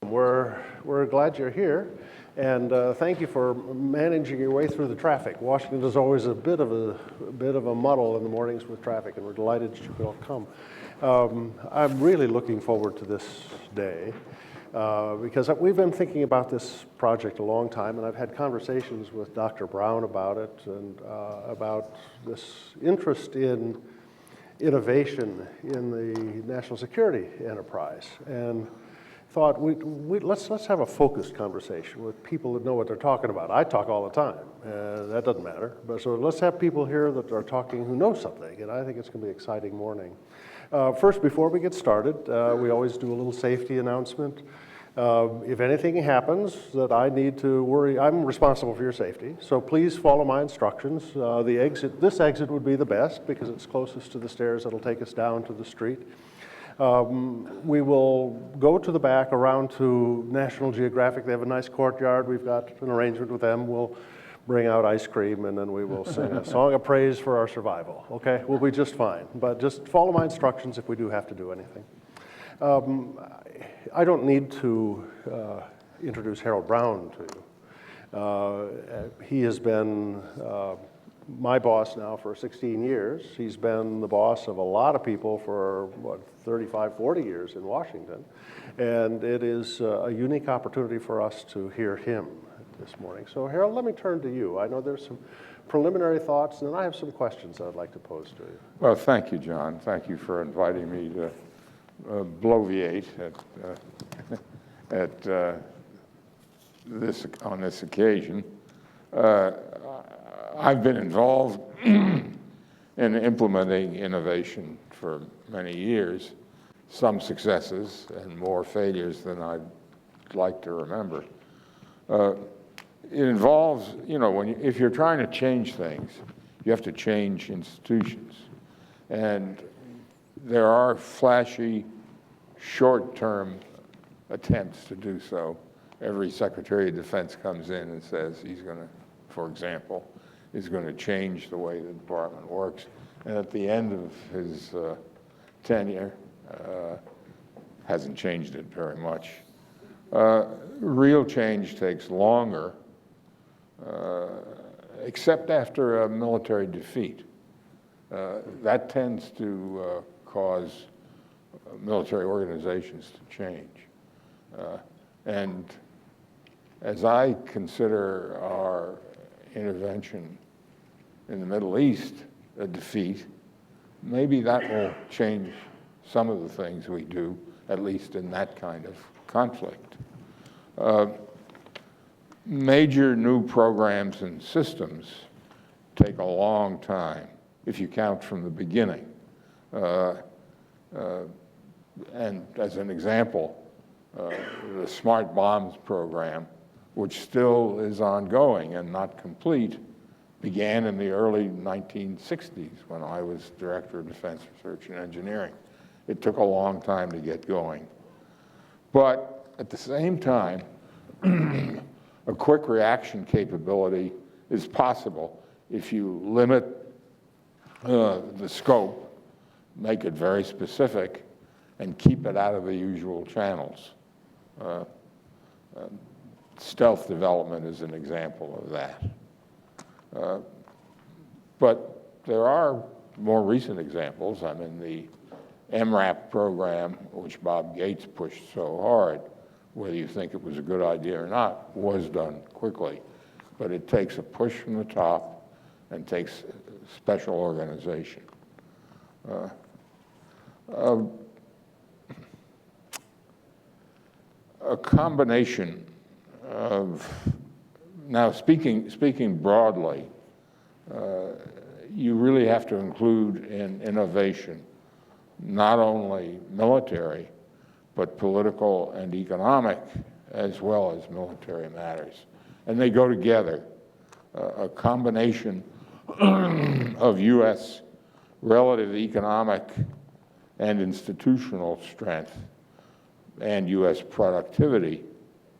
We're glad you're here, and thank you for managing your way through the traffic. Washington is always a bit of a muddle in the mornings with traffic, and we're delighted that you could all come. I'm really looking forward to this day because we've been thinking about this project a long time, and I've had conversations with Dr. Brown about it and about this interest in innovation in the national security enterprise, and thought let's have a focused conversation with people that know what they're talking about. I talk all the time, that doesn't matter, but so let's have people here that are talking who know something, and I think it's going to be an exciting morning. First, before we get started, we always do a little safety announcement. If anything happens that I need to worry, I'm responsible for your safety, so please follow my instructions. This exit would be the best because it's closest to the stairs that'll take us down to the street. We will go to the back around to National Geographic. They have a nice courtyard. We've got an arrangement with them. We'll bring out ice cream, and then we will sing a song of praise for our survival, okay? We'll be just fine, but just follow my instructions if we do have to do anything. I don't need to introduce Harold Brown to you. He has been my boss now for 16 years. He's been the boss of a lot of people for, 35, 40 years in Washington. And it is a unique opportunity for us to hear him this morning. So Harold, let me turn to you. I know there's some preliminary thoughts, and then I have some questions I'd like to pose to you. Well, thank you, John. Thank you for inviting me to bloviate on this occasion. I've been involved in implementing innovation for many years, some successes and more failures than I'd like to remember. It involves, if you're trying to change things, you have to change institutions. And there are flashy, short-term attempts to do so. Every Secretary of Defense comes in and says he's going to, for example, is going to change the way the department works. And at the end of his tenure, hasn't changed it very much. Real change takes longer, except after a military defeat. That tends to cause military organizations to change. And as I consider our intervention in the Middle East a defeat, maybe that will change some of the things we do, at least in that kind of conflict. Major new programs and systems take a long time, if you count from the beginning. And as an example, the Smart Bombs program, which still is ongoing and not complete, began in the early 1960s when I was Director of Defense Research and Engineering. It took a long time to get going. But at the same time, a quick reaction capability is possible if you limit the scope, make it very specific, and keep it out of the usual channels. Stealth development is an example of that. But there are more recent examples. I mean, the MRAP program, which Bob Gates pushed so hard, whether you think it was a good idea or not, was done quickly. But it takes a push from the top and takes special organization. A combination of, now speaking broadly, you really have to include in innovation not only military, but political and economic, as well as military matters. And they go together. A combination of U.S. relative economic and institutional strength and U.S. productivity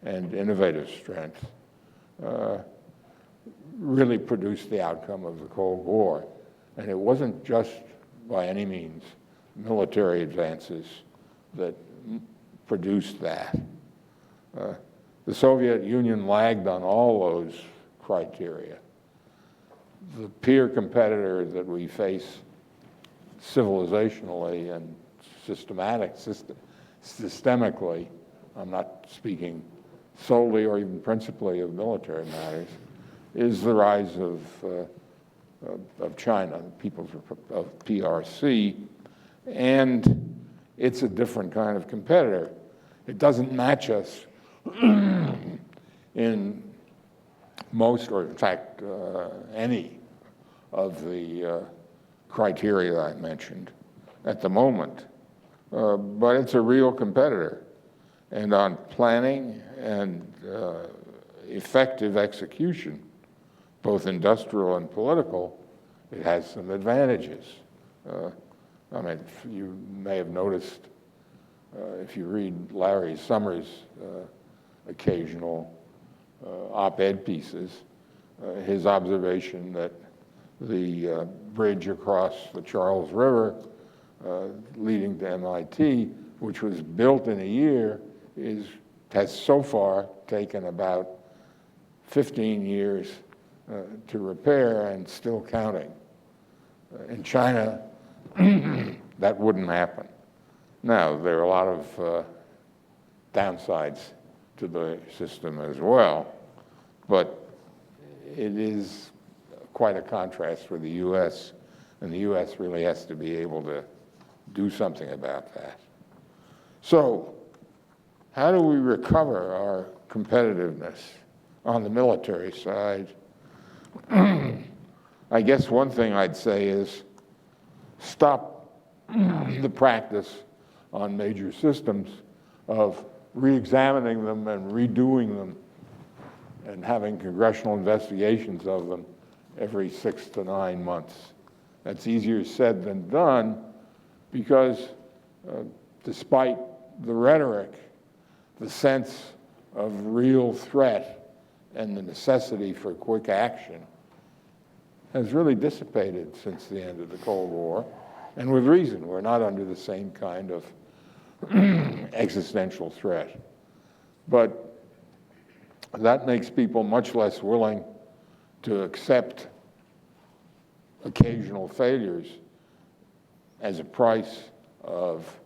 and innovative strength really produced the outcome of the Cold War. And it wasn't just, by any means, military advances that produced that. The Soviet Union lagged on all those criteria. The peer competitor that we face civilizationally and systemically, I'm not speaking solely or even principally of military matters, is the rise of China, of PRC, and it's a different kind of competitor. It doesn't match us in most, or in fact, any of the criteria I mentioned at the moment. But it's a real competitor. And on planning and effective execution, both industrial and political, it has some advantages. I mean, you may have noticed, if you read Larry Summers' occasional op-ed pieces, his observation that the bridge across the Charles River leading to MIT, which was built in a year, has so far taken about 15 years to repair and still counting. In China, that wouldn't happen. Now, there are a lot of downsides to the system as well, but it is quite a contrast with the US, and the US really has to be able to do something about that. So, how do we recover our competitiveness on the military side? I guess one thing I'd say is stop the practice on major systems of re-examining them and redoing them and having congressional investigations of them every 6 to 9 months. That's easier said than done because despite the rhetoric, the sense of real threat and the necessity for quick action has really dissipated since the end of the Cold War, and with reason. We're not under the same kind of existential threat. But that makes people much less willing to accept occasional failures as a price of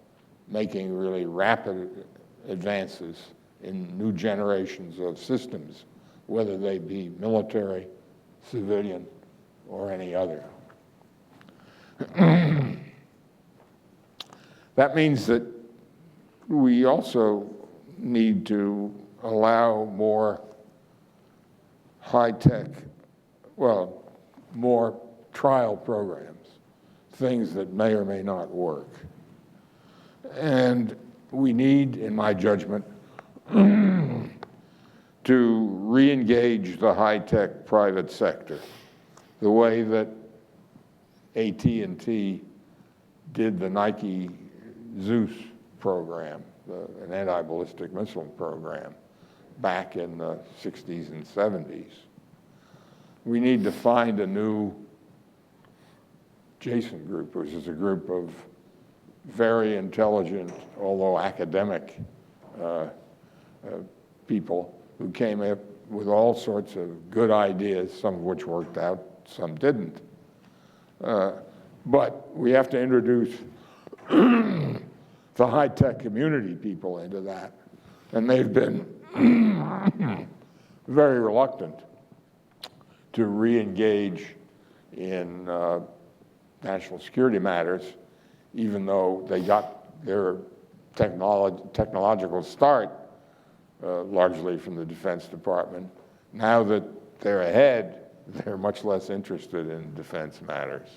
making really rapid advances in new generations of systems, whether they be military, civilian, or any other. That means that we also need to allow more high-tech, well, more trial programs, things that may or may not work. And we need, in my judgment, to re-engage the high-tech private sector the way that AT&T did the Nike Zeus program, an anti-ballistic missile program, back in the 60s and 70s. We need to find a new Jason group, which is a group of very intelligent, although academic, people who came up with all sorts of good ideas, some of which worked out, some didn't. But we have to introduce the high-tech community people into that. And they've been very reluctant to re-engage in national security matters, even though they got their technological start largely from the Defense Department. Now that they're ahead, they're much less interested in defense matters.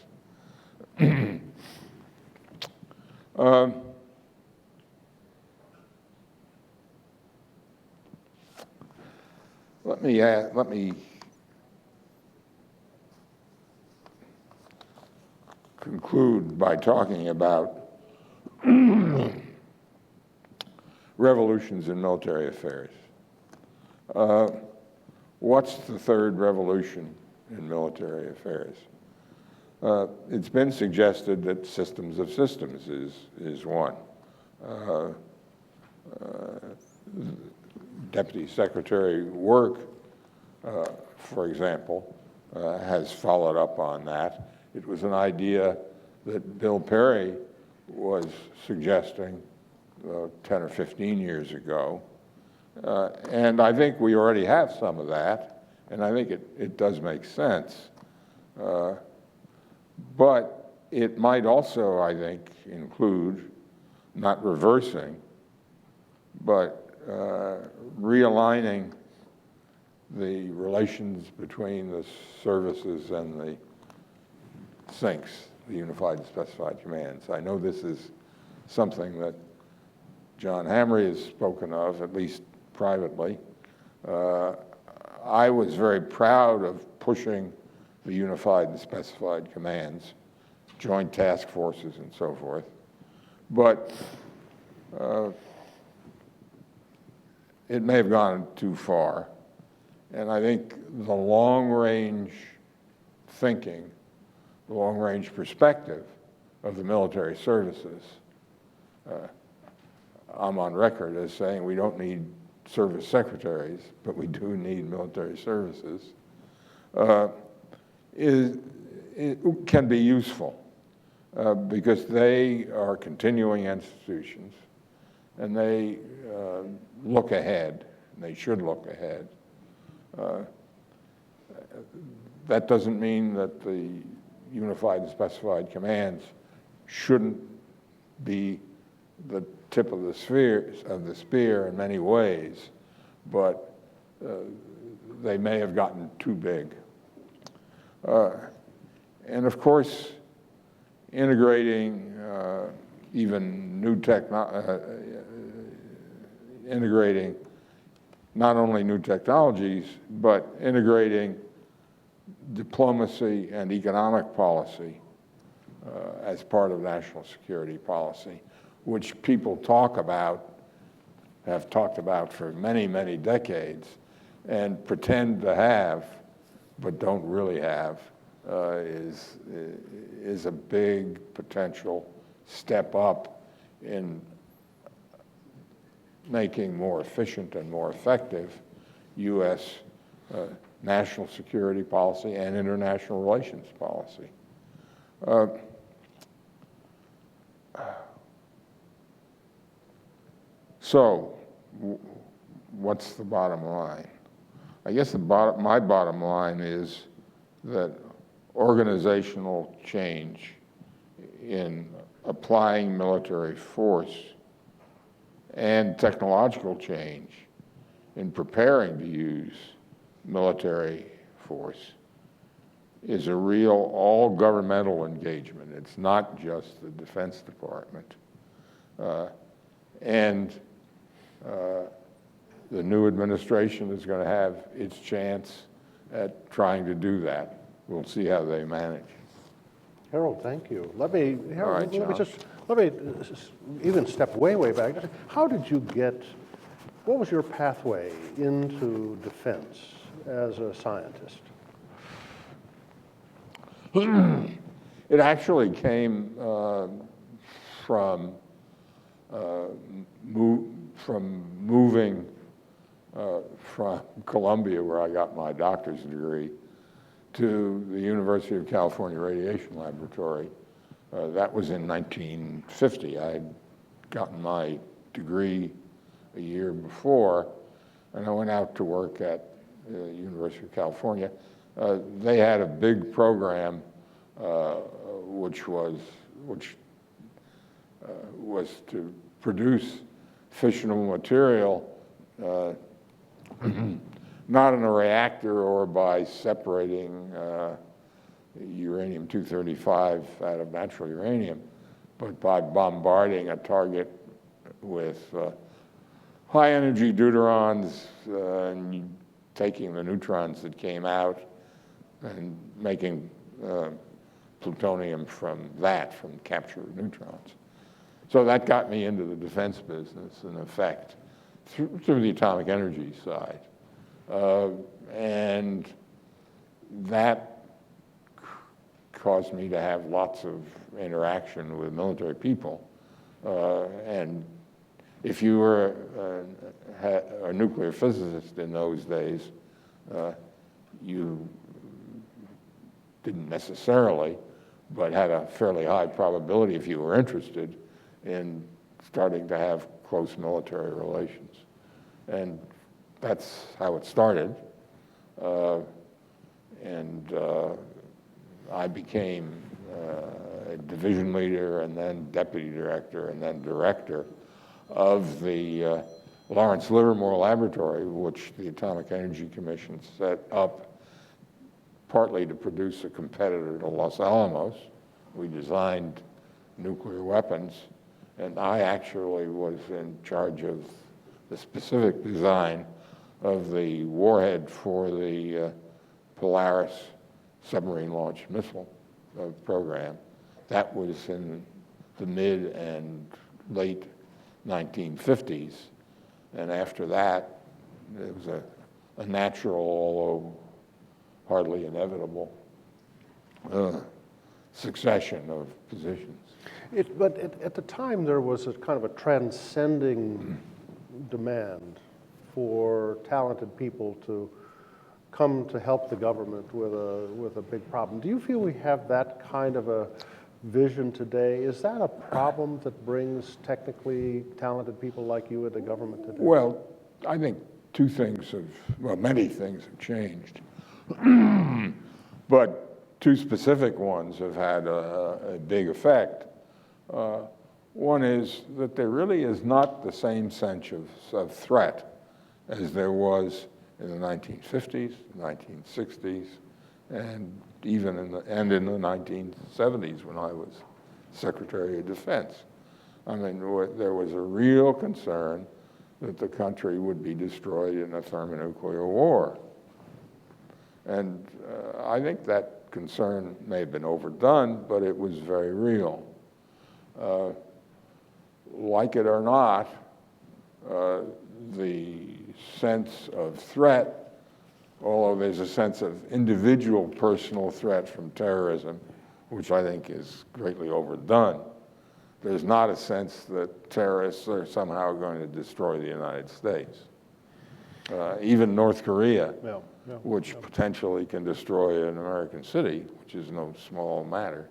Let me conclude by talking about revolutions in military affairs. What's the third revolution in military affairs? It's been suggested that systems of systems is one. Deputy Secretary work, for example, has followed up on that. It was an idea that Bill Perry was suggesting 10 or 15 years ago. And I think we already have some of that, and I think it does make sense. But it might also, I think, include not reversing, but realigning the relations between the services and the sinks, the Unified and Specified Commands. I know this is something that John Hamre has spoken of, at least privately. I was very proud of pushing the Unified and Specified Commands, joint task forces and so forth. But it may have gone too far. And I think the long-range thinking, the long-range perspective of the military services, I'm on record as saying we don't need service secretaries, but we do need military services, it can be useful because they are continuing institutions and they look ahead, and they should look ahead. That doesn't mean that the Unified and Specified Commands shouldn't be the tip of the spear in many ways, but they may have gotten too big. And of course, integrating even new integrating not only new technologies, but integrating diplomacy and economic policy as part of national security policy, which people have talked about for many, many decades, and pretend to have, but don't really have, is a big potential step up in making more efficient and more effective U.S. National security policy and international relations policy. So, what's the bottom line? I guess my bottom line is that organizational change in applying military force and technological change in preparing to use military force is a real all-governmental engagement. It's not just the Defense Department. The new administration is going to have its chance at trying to do that. We'll see how they manage. Harold, thank you. Let me Right, even step way back. How did you get, what was your pathway into defense as a scientist? It actually came from moving from Columbia, where I got my doctor's degree, to the University of California Radiation Laboratory. That was in 1950. I had gotten my degree a year before, and I went out to work at the University of California. They had a big program which was to produce fissionable material, not in a reactor or by separating uranium-235 out of natural uranium, but by bombarding a target with high-energy deuterons and taking the neutrons that came out and making plutonium from captured neutrons. So that got me into the defense business, in effect, through the atomic energy side. And that caused me to have lots of interaction with military people. And if you were a nuclear physicist in those days, you didn't necessarily, but had a fairly high probability, if you were interested, in starting to have close military relations. And that's how it started. I became a division leader and then deputy director and then director of the Lawrence Livermore Laboratory, which the Atomic Energy Commission set up partly to produce a competitor to Los Alamos. We designed nuclear weapons, and I actually was in charge of the specific design of the warhead for the Polaris submarine-launched missile program. That was in the mid and late 1950s, and after that, it was a natural, although hardly inevitable, succession of positions. But at the time, there was a kind of a transcending demand for talented people to come to help the government with a big problem. Do you feel we have that kind of a vision today? Is that a problem that brings technically talented people like you into government today? Well, I think many things have changed. But two specific ones have had a big effect. One is that there really is not the same sense of threat as there was in the 1950s, 1960s, and even in the 1970s when I was Secretary of Defense. I mean, there was a real concern that the country would be destroyed in a thermonuclear war. And I think that concern may have been overdone, but it was very real. Like it or not, the sense of threat, although there's a sense of individual personal threat from terrorism, which I think is greatly overdone, there's not a sense that terrorists are somehow going to destroy the United States. Even North Korea, which potentially can destroy an American city, which is no small matter,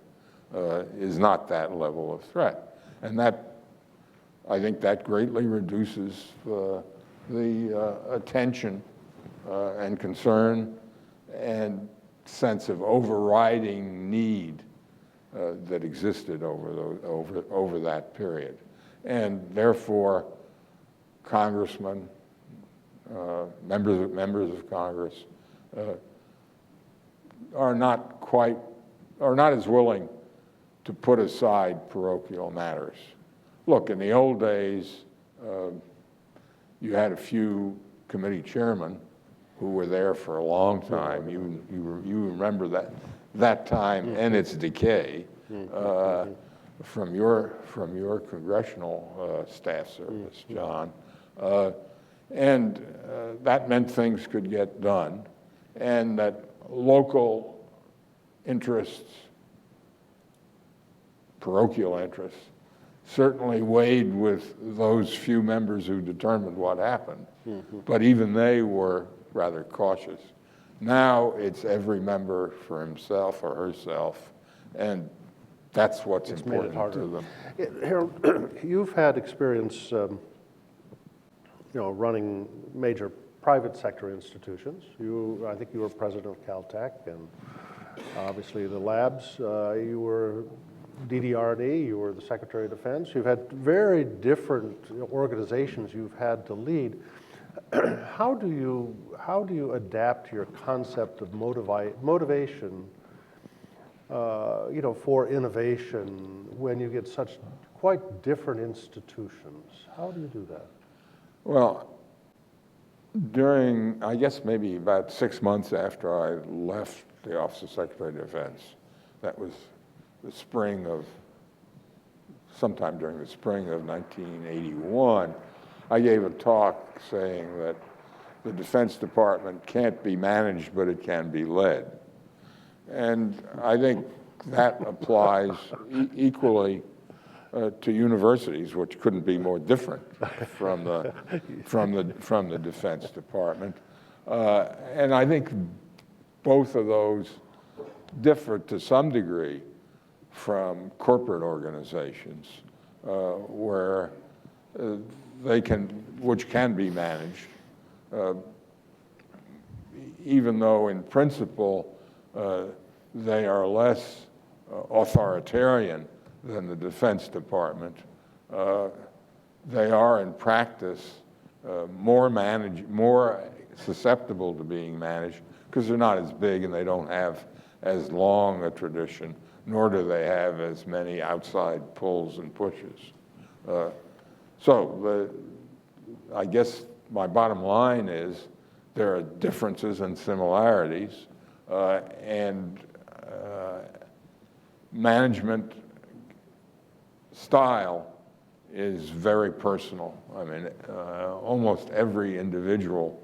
is not that level of threat. And I think that greatly reduces the attention and concern and sense of overriding need that existed over that period. And therefore, congressmen, members of Congress are not as willing to put aside parochial matters. Look, in the old days, you had a few committee chairmen who were there for a long time. You remember that time and its decay from your congressional staff service, John. And that meant things could get done, and that local interests, parochial interests, certainly weighed with those few members who determined what happened. But even they were rather cautious. Now it's every member for himself or herself, and that's what's important to them. Harold, you've had experience running major private sector institutions. I think you were president of Caltech, and obviously the labs. You were DDR&E, you were the Secretary of Defense. You've had very different organizations you've had to lead. How do you adapt your concept of motivation, for innovation when you get such quite different institutions? How do you do that? Well, during, I guess maybe about 6 months after I left the Office of Secretary of Defense, that was sometime during the spring of 1981, I gave a talk saying that the Defense Department can't be managed, but it can be led. And I think that applies equally to universities, which couldn't be more different from the Defense Department. And I think both of those differ to some degree from corporate organizations, where which can be managed, even though in principle they are less authoritarian than the Defense Department. They are in practice more susceptible to being managed because they're not as big and they don't have as long a tradition, nor do they have as many outside pulls and pushes. I guess my bottom line is there are differences and similarities, and management style is very personal. I mean, almost every individual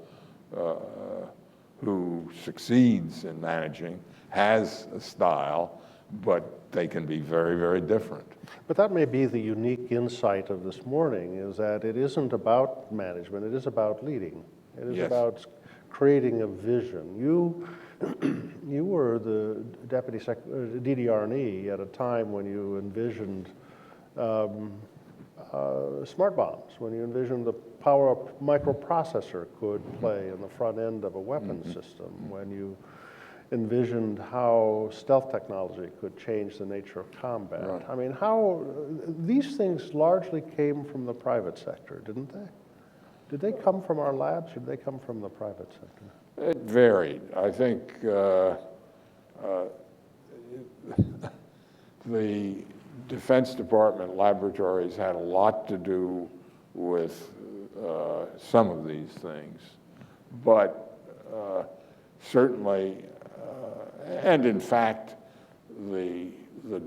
who succeeds in managing has a style, but they can be very, very different. But that may be the unique insight of this morning, is that it isn't about management, it is about leading. It is about creating a vision. You were the Deputy DDR&E at a time when you envisioned smart bombs, when you envisioned the power a microprocessor could play in the front end of a weapon system, when you envisioned how stealth technology could change the nature of combat. Right. I mean, these things largely came from the private sector, didn't they? Did they come from our labs, or did they come from the private sector? It varied. I think the Defense Department laboratories had a lot to do with some of these things, but certainly, and in fact, the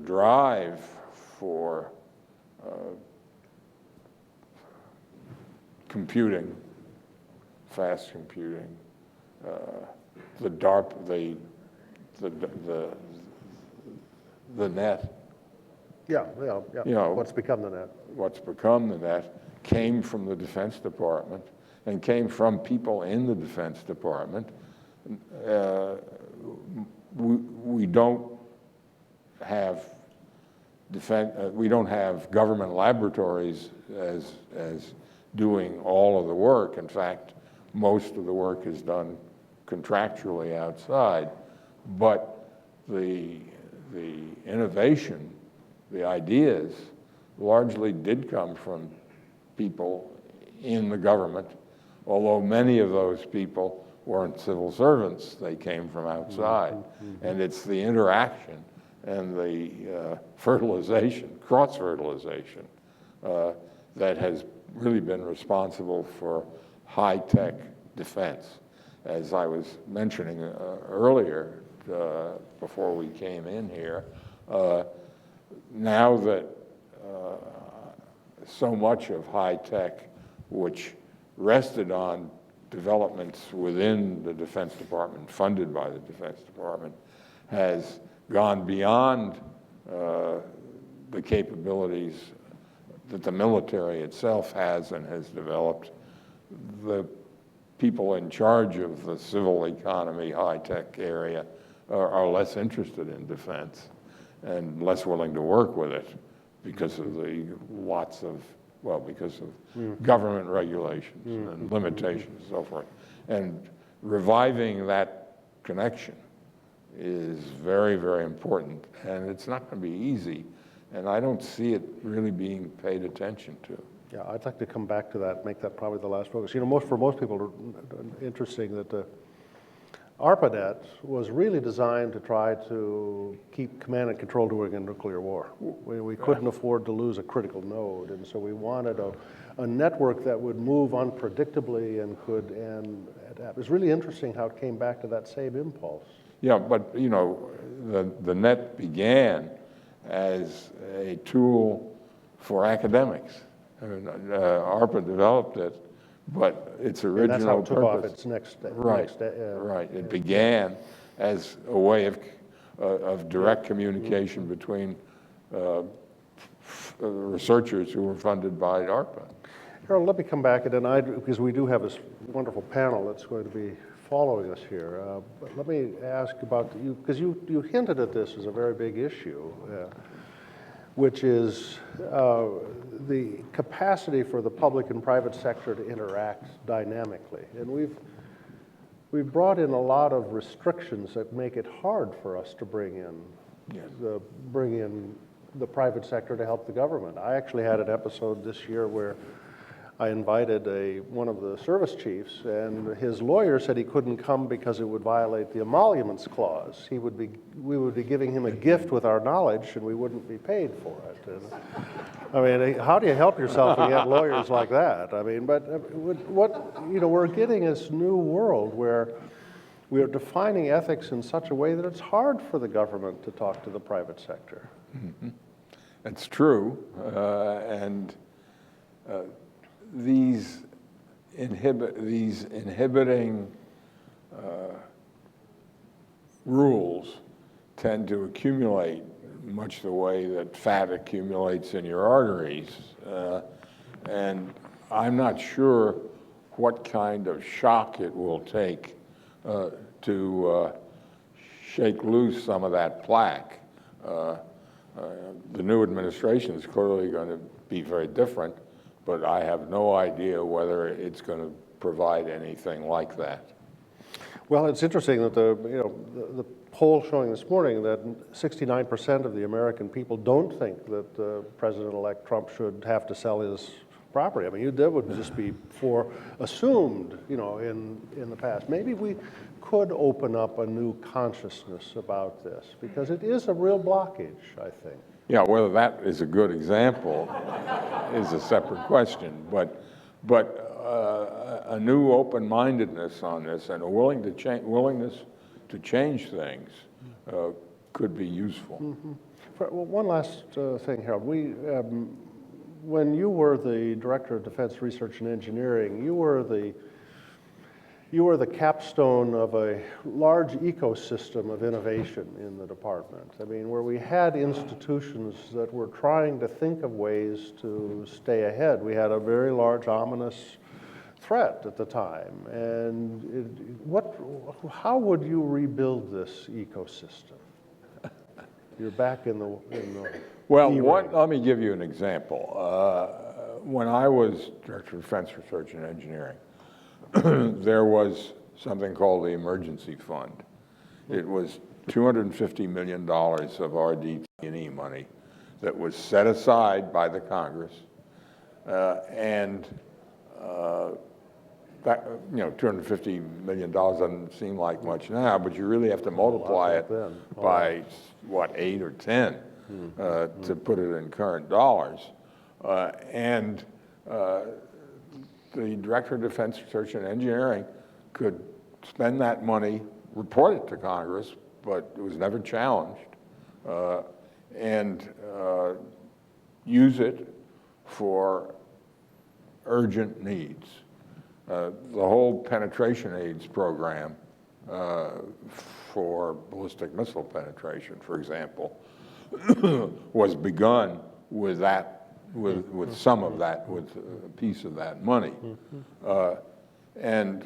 drive for computing, fast computing, the DARPA, the net. Yeah. You know, what's become the net? What's become the net came from the Defense Department and came from people in the Defense Department. We don't have government laboratories as doing all of the work. In fact, most of the work is done contractually outside, but the innovation, the ideas, largely did come from people in the government, although many of those people weren't civil servants. They came from outside. And it's the interaction and the fertilization, cross-fertilization, that has really been responsible for high-tech defense. As I was mentioning earlier, before we came in here, now that so much of high-tech, which rested on developments within the Defense Department, funded by the Defense Department, has gone beyond the capabilities that the military itself has and has developed. The people in charge of the civil economy, high-tech area, are less interested in defense and less willing to work with it because of government regulations and limitations and so forth. And reviving that connection is very, very important, and it's not going to be easy, and I don't see it really being paid attention to. Yeah, I'd like to come back to that, make that probably the last focus. You know, for most people, interesting that the ARPANET was really designed to try to keep command and control doing a nuclear war. We couldn't afford to lose a critical node, and so we wanted a network that would move unpredictably and adapt. It was really interesting how it came back to that same impulse. Yeah, but you know, the net began as a tool for academics. I mean, ARPA developed it, but its original and that's how it took purpose. Off its next right. It began as a way of direct communication between researchers who were funded by DARPA. Harold, let me come back, and then because we do have this wonderful panel that's going to be following us here. But let me ask about you, because you hinted at this as a very big issue, which is the capacity for the public and private sector to interact dynamically. And we've brought in a lot of restrictions that make it hard for us to bring in the private sector to help the government. I actually had an episode this year where I invited one of the service chiefs, and his lawyer said he couldn't come because it would violate the emoluments clause. We would be giving him a gift with our knowledge, and we wouldn't be paid for it. And, I mean, how do you help yourself when you have lawyers like that? I mean, but we're getting this new world where we are defining ethics in such a way that it's hard for the government to talk to the private sector. Mm-hmm. That's true, these inhibiting rules tend to accumulate much the way that fat accumulates in your arteries. And I'm not sure what kind of shock it will take to shake loose some of that plaque. The new administration is clearly going to be very different, but I have no idea whether it's going to provide anything like that. Well, it's interesting that the poll showing this morning that 69% of the American people don't think that President-elect Trump should have to sell his property. I mean, that would just be assumed, in the past. Maybe we could open up a new consciousness about this, because it is a real blockage, I think. Yeah, whether that is a good example is a separate question, but a new open-mindedness on this and a willingness to change things could be useful. Mm-hmm. One last thing, Harold. When you were the Director of Defense Research and Engineering, you were the capstone of a large ecosystem of innovation in the department. I mean, where we had institutions that were trying to think of ways to stay ahead. We had a very large, ominous threat at the time. And how would you rebuild this ecosystem? You're back in the Well, let me give you an example. When I was Director of Defense Research and Engineering, there was something called the Emergency Fund. It was $250 million of RDT&E money that was set aside by the Congress, and that, $250 million doesn't seem like much now, but you really have to multiply it by, 8 or 10 to put it in current dollars. The Director of Defense Research and Engineering could spend that money, report it to Congress, but it was never challenged, and use it for urgent needs. The whole penetration aids program for ballistic missile penetration, for example, was begun with that. With some of that, with a piece of that money. And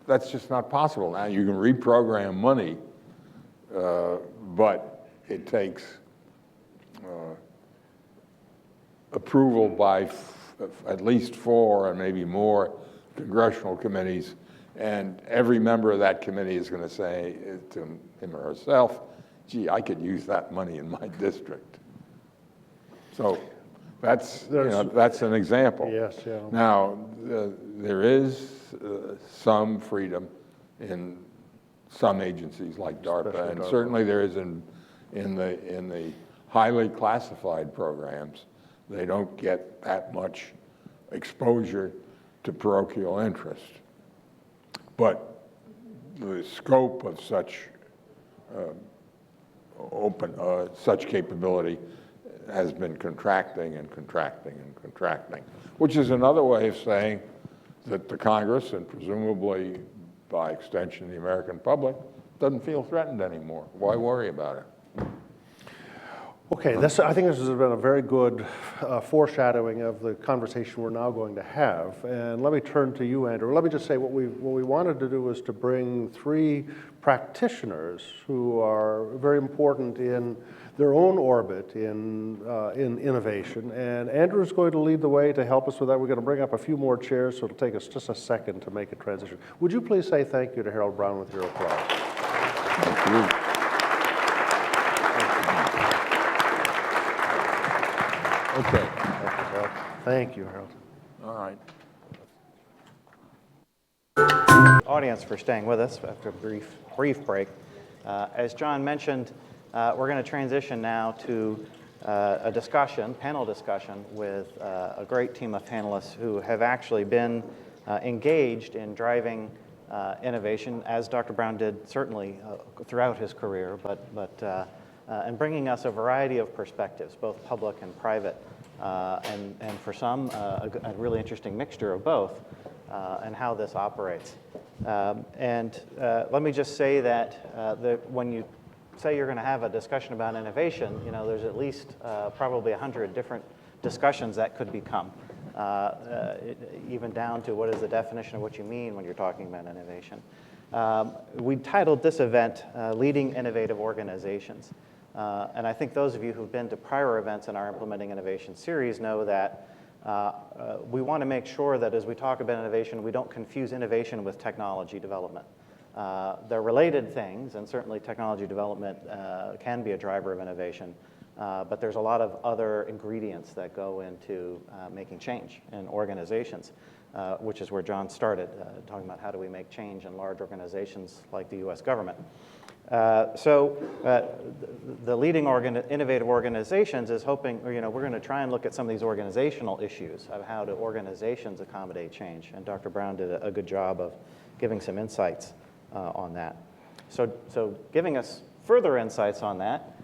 that's just not possible now. You can reprogram money, but it takes approval by at least 4 and maybe more congressional committees, and every member of that committee is going to say to him or herself, gee, I could use that money in my district. So that's an example. Yes, yeah. Now, there is some freedom in some agencies like DARPA, and certainly there is in the highly classified programs. They don't get that much exposure to parochial interest. But the scope of such such capability has been contracting and contracting and contracting, which is another way of saying that the Congress, and presumably by extension the American public, doesn't feel threatened anymore. Why worry about it? Okay, I think this has been a very good foreshadowing of the conversation we're now going to have. And let me turn to you, Andrew. Let me just say what we wanted to do was to bring three practitioners who are very important in their own orbit in innovation. And Andrew's going to lead the way to help us with that. We're going to bring up a few more chairs, so it'll take us just a second to make a transition. Would you please say thank you to Harold Brown with your applause? Thank you. Okay. Thank you, Harold. All right. Audience for staying with us after a brief break. As John mentioned, we're going to transition now to a panel discussion with a great team of panelists who have actually been engaged in driving innovation, as Dr. Brown did certainly throughout his career, and bringing us a variety of perspectives, both public and private, and for some, a really interesting mixture of both, and how this operates. Let me just say that when you say you're going to have a discussion about innovation, there's at least probably 100 different discussions that could become, even down to what is the definition of what you mean when you're talking about innovation. We titled this event, Leading Innovative Organizations. And I think those of you who've been to prior events in our Implementing Innovation series know that we want to make sure that as we talk about innovation, we don't confuse innovation with technology development. They're related things, and certainly technology development can be a driver of innovation, but there's a lot of other ingredients that go into making change in organizations, which is where John started, talking about how do we make change in large organizations like the US government. The leading innovative organizations is hoping, we're going to try and look at some of these organizational issues of how do organizations accommodate change. And Dr. Brown did a good job of giving some insights on that. So giving us further insights on that,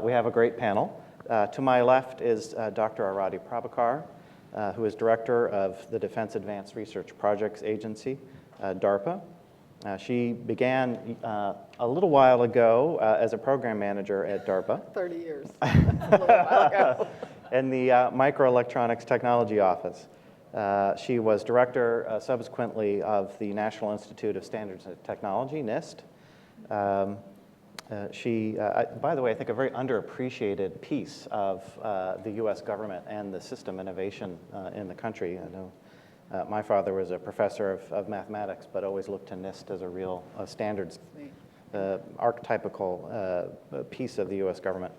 we have a great panel. To my left is Dr. Arati Prabhakar, who is director of the Defense Advanced Research Projects Agency, DARPA. She began a little while ago as a program manager at DARPA. 30 years, a little while ago. In the Microelectronics Technology Office. She was director subsequently of the National Institute of Standards and Technology, NIST. By the way, I think a very underappreciated piece of the US government and the system innovation in the country. I know my father was a professor of mathematics, but always looked to NIST as a real standards archetypical piece of the US government.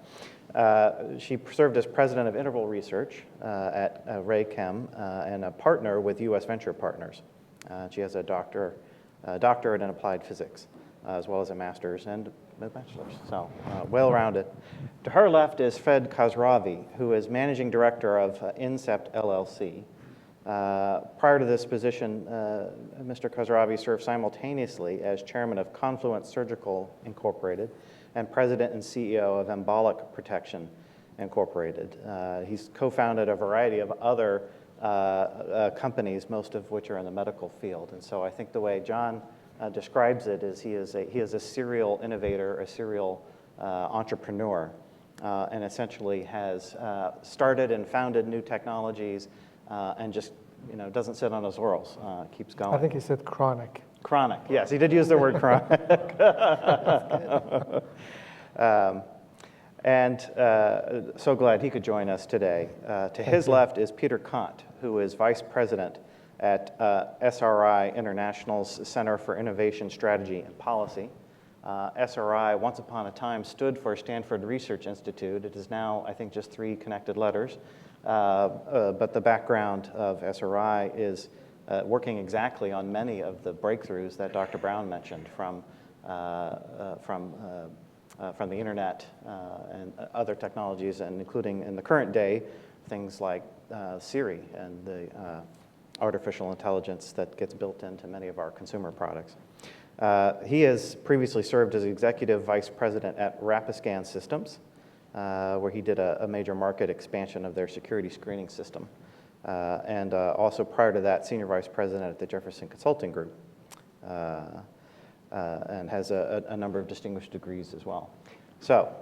She served as president of Interval Research at Ray Chem and a partner with US Venture Partners. She has a doctorate in applied physics, as well as a master's and a bachelor's, so well-rounded. To her left is Fred Khosravi, who is managing director of Incept LLC. Prior to this position, Mr. Khosravi served simultaneously as chairman of Confluent Surgical Incorporated and president and CEO of Embolic Protection Incorporated. He's co-founded a variety of other companies, most of which are in the medical field. And so I think the way John describes it is he is a serial innovator, a serial entrepreneur, and essentially has started and founded new technologies and just doesn't sit on his laurels, keeps going. I think he said chronic. Chronic, yes, he did use the word chronic. So glad he could join us today. To his left is Peter Kant, who is vice president at SRI International's Center for Innovation Strategy and Policy. SRI, once upon a time, stood for Stanford Research Institute. It is now, I think, just 3 connected letters. But the background of SRI is working exactly on many of the breakthroughs that Dr. Brown mentioned from the internet and other technologies, and including in the current day, things like Siri and the artificial intelligence that gets built into many of our consumer products. He has previously served as executive vice president at Rapiscan Systems, where he did a major market expansion of their security screening system. And also prior to that, senior vice president at the Jefferson Consulting Group, and has a number of distinguished degrees as well. So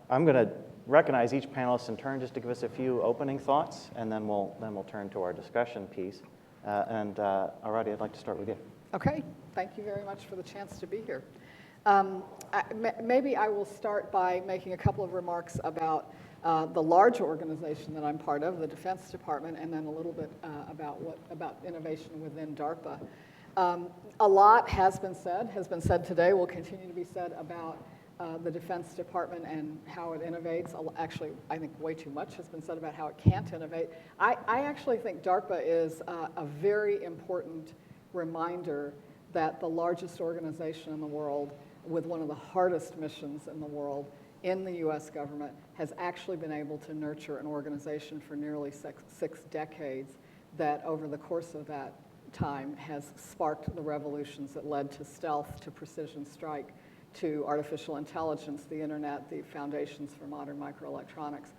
I'm going to recognize each panelist in turn just to give us a few opening thoughts, and then we'll turn to our discussion piece. Arati, I'd like to start with you. Okay, thank you very much for the chance to be here. Maybe I will start by making a couple of remarks about the large organization that I'm part of, the Defense Department, and then a little bit about innovation within DARPA. A lot has been said today, will continue to be said about the Defense Department and how it innovates. Actually, I think way too much has been said about how it can't innovate. I actually think DARPA is a very important reminder that the largest organization in the world with one of the hardest missions in the world in the US government has actually been able to nurture an organization for nearly six decades that over the course of that time has sparked the revolutions that led to stealth, to precision strike, to artificial intelligence, the internet, the foundations for modern microelectronics.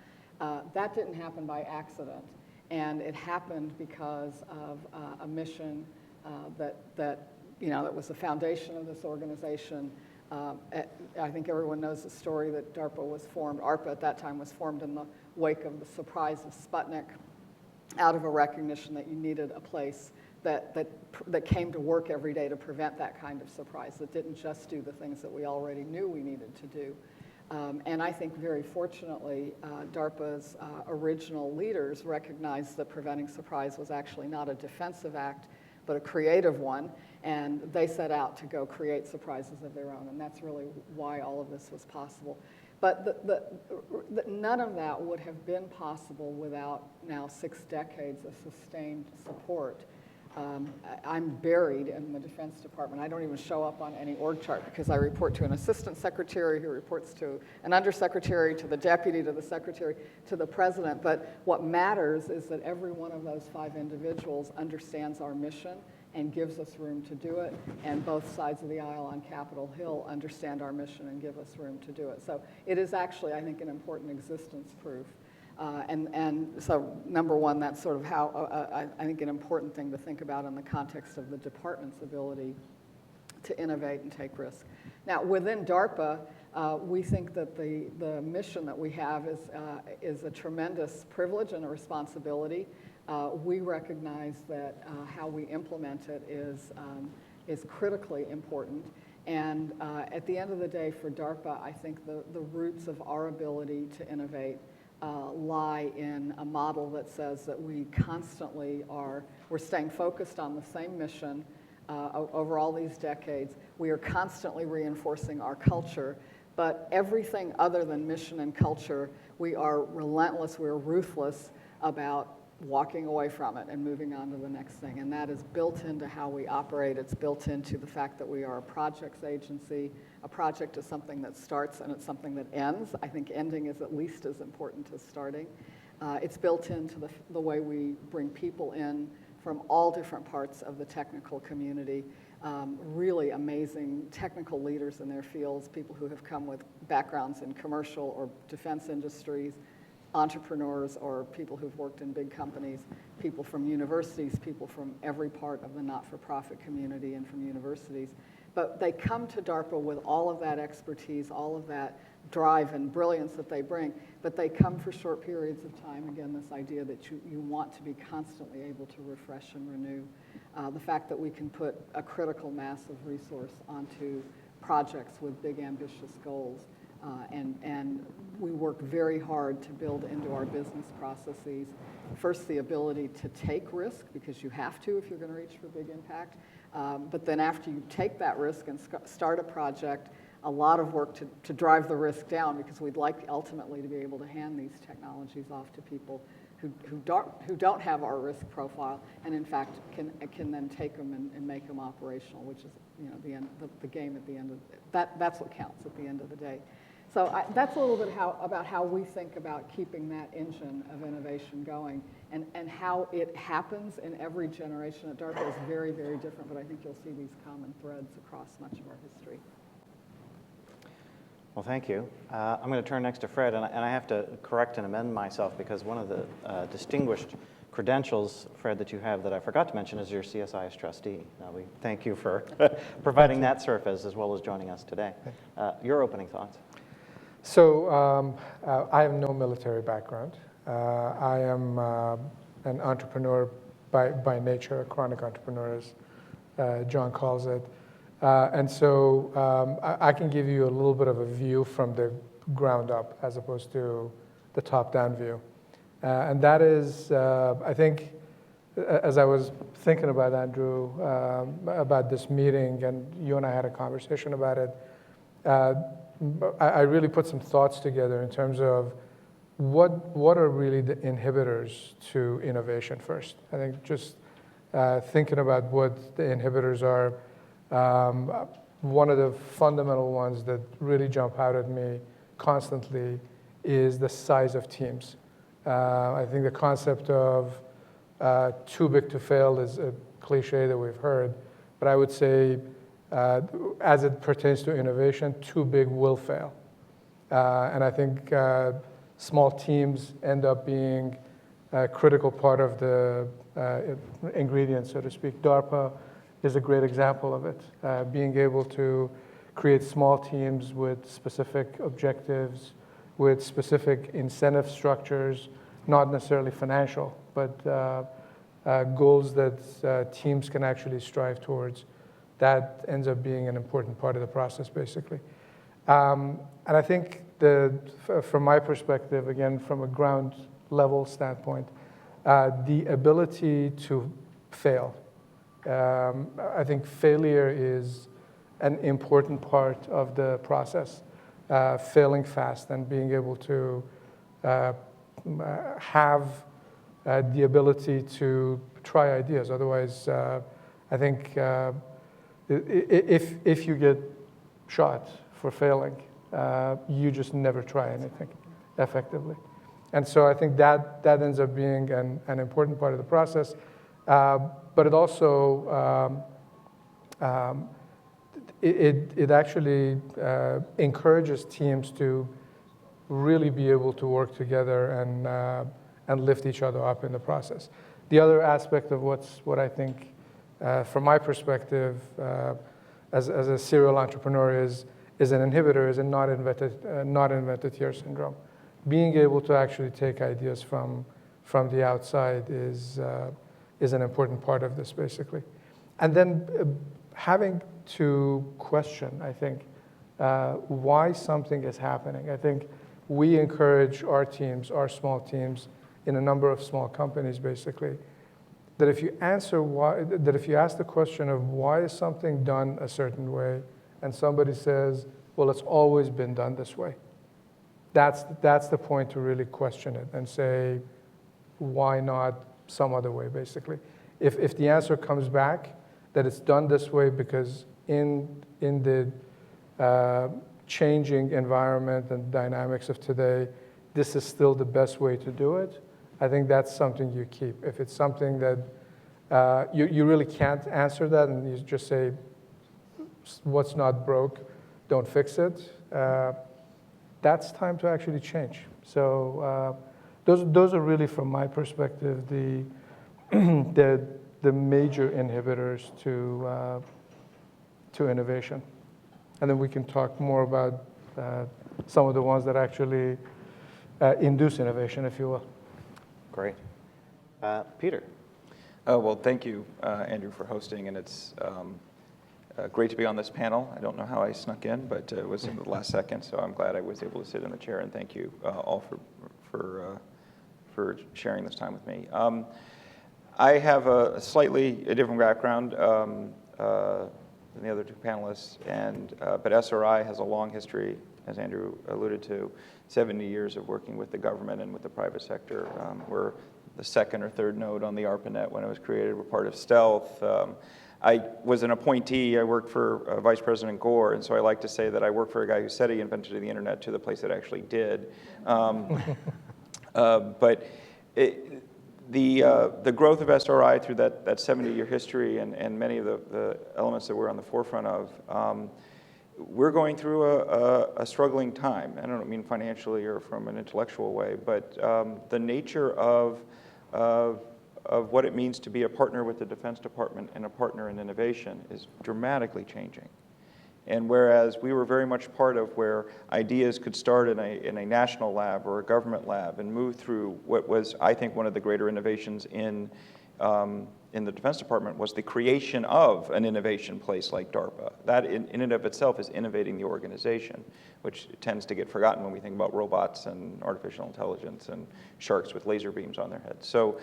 That didn't happen by accident, and it happened because of a mission that was the foundation of this organization. I think everyone knows the story that ARPA at that time was formed in the wake of the surprise of Sputnik, out of a recognition that you needed a place that came to work every day to prevent that kind of surprise, that didn't just do the things that we already knew we needed to do. And I think very fortunately, DARPA's original leaders recognized that preventing surprise was actually not a defensive act, but a creative one, and they set out to go create surprises of their own, and that's really why all of this was possible. But none of that would have been possible without now 6 decades of sustained support. I'm buried in the Defense Department. I don't even show up on any org chart because I report to an assistant secretary who reports to an undersecretary, to the deputy, to the secretary, to the president. But what matters is that every one of those 5 individuals understands our mission and gives us room to do it. And both sides of the aisle on Capitol Hill understand our mission and give us room to do it. So it is actually, I think, an important existence proof. And so, number one, that's sort of how I think an important thing to think about in the context of the department's ability to innovate and take risks. Now, within DARPA, we think that the mission that we have is a tremendous privilege and a responsibility. We recognize that how we implement it is critically important. And at the end of the day, for DARPA, I think the roots of our ability to innovate lie in a model that says that we constantly we're staying focused on the same mission over all these decades. We are constantly reinforcing our culture, but everything other than mission and culture, we are relentless, we're ruthless about walking away from it and moving on to the next thing. And that is built into how we operate. It's built into the fact that we are a projects agency. A project is something that starts and it's something that ends. I think ending is at least as important as starting. It's built into the way we bring people in from all different parts of the technical community. Really amazing technical leaders in their fields, people who have come with backgrounds in commercial or defense industries, entrepreneurs or people who've worked in big companies, people from universities, people from every part of the not-for-profit community and from universities. But they come to DARPA with all of that expertise, all of that drive and brilliance that they bring, but they come for short periods of time. Again, this idea that you want to be constantly able to refresh and renew. The fact that we can put a critical mass of resource onto projects with big, ambitious goals. And we work very hard to build into our business processes, first, the ability to take risk, because you have to if you're going to reach for big impact. But then after you take that risk and start a project, a lot of work to drive the risk down, because we'd like ultimately to be able to hand these technologies off to people who don't have our risk profile, and in fact can then take them and make them operational, which is the game at the end of that's what counts at the end of the day. So that's a little bit about how we think about keeping that engine of innovation going, and how it happens in every generation at DARPA is very, very different, but I think you'll see these common threads across much of our history. Well, thank you. I'm going to turn next to Fred, and I have to correct and amend myself, because one of the distinguished credentials, Fred, that you have that I forgot to mention is your CSIS trustee. We thank you for providing that service as well as joining us today. Your opening thoughts. So I have no military background. I am an entrepreneur by nature, a chronic entrepreneur, as John calls it. And so I can give you a little bit of a view from the ground up as opposed to the top-down view. And that is, I think, as I was thinking about, Andrew, about this meeting, and you and I had a conversation about it, I really put some thoughts together in terms of what are really the inhibitors to innovation first. I think just thinking about what the inhibitors are, one of the fundamental ones that really jump out at me constantly is the size of teams. I think the concept of too big to fail is a cliche that we've heard, but I would say as it pertains to innovation, too big will fail. And I think small teams end up being a critical part of the ingredient, so to speak. DARPA is a great example of it, being able to create small teams with specific objectives, with specific incentive structures, not necessarily financial, but goals that teams can actually strive towards. That ends up being an important part of the process, basically. And I think from my perspective, again, from a ground level standpoint, the ability to fail. I think failure is an important part of the process, failing fast and being able to have the ability to try ideas. Otherwise, I think if you get shot for failing, you just never try anything effectively. And so I think that ends up being an important part of the process. But it also, it actually encourages teams to really be able to work together and lift each other up in the process. The other aspect of what I think, from my perspective, as a serial entrepreneur is an inhibitor, is a not invented here syndrome. Being able to actually take ideas from the outside is an important part of this, basically. And then having to question, I think, why something is happening. I think we encourage our teams, our small teams, in a number of small companies, basically, that if you ask the question of why is something done a certain way, and somebody says, well, it's always been done this way, that's the point to really question it and say, why not some other way, basically. If the answer comes back that it's done this way because in the changing environment and dynamics of today, this is still the best way to do it, I think that's something you keep. If it's something that you really can't answer that and you just say, what's not broke, don't fix it, that's time to actually change. So those are really, from my perspective, the major inhibitors to innovation. And then we can talk more about some of the ones that actually induce innovation, if you will. Great. Peter. Well, thank you, Andrew, for hosting, and it's great to be on this panel. I don't know how I snuck in, but it was in the last second, so I'm glad I was able to sit in the chair, and thank you all for sharing this time with me. I have a slightly different background than the other two panelists, but SRI has a long history, as Andrew alluded to, 70 years of working with the government and with the private sector. We're the second or third node on the ARPANET when it was created. We're part of Stealth. I was an appointee. I worked for Vice President Gore, and so I like to say that I worked for a guy who said he invented the internet to the place it actually did. But the growth of SRI through that 70-year history and many of the elements that we're on the forefront of, we're going through a struggling time. I don't mean financially or from an intellectual way, but the nature of what it means to be a partner with the Defense Department and a partner in innovation is dramatically changing. And whereas we were very much part of where ideas could start in a national lab or a government lab and move through what was, I think, one of the greater innovations in the Defense Department was the creation of an innovation place like DARPA. That in and of itself is innovating the organization, which tends to get forgotten when we think about robots and artificial intelligence and sharks with laser beams on their heads. So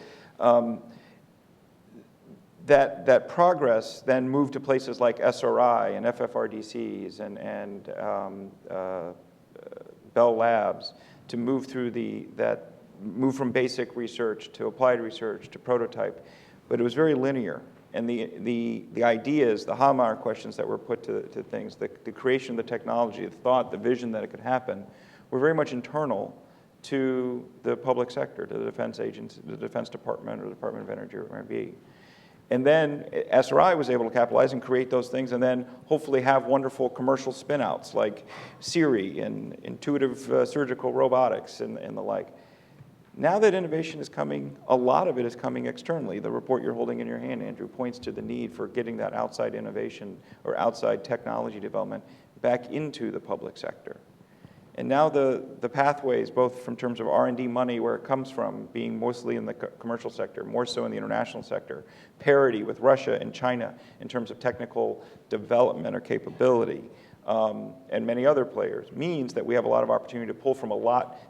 that progress then moved to places like SRI and FFRDCs and Bell Labs to move through move from basic research to applied research to prototype. But it was very linear. And the ideas, the Hamre questions that were put to things, the creation of the technology, the thought, the vision that it could happen, were very much internal to the public sector, to the defense agency, the Defense Department or the Department of Energy or whatever it may be. And then SRI was able to capitalize and create those things and then hopefully have wonderful commercial spin-outs like Siri and intuitive surgical robotics and the like. Now that innovation is coming, a lot of it is coming externally. The report you're holding in your hand, Andrew, points to the need for getting that outside innovation or outside technology development back into the public sector. And now the pathways, both from terms of R&D money, where it comes from, being mostly in the commercial sector, more so in the international sector, parity with Russia and China in terms of technical development or capability, and many other players, means that we have a lot of opportunity to pull from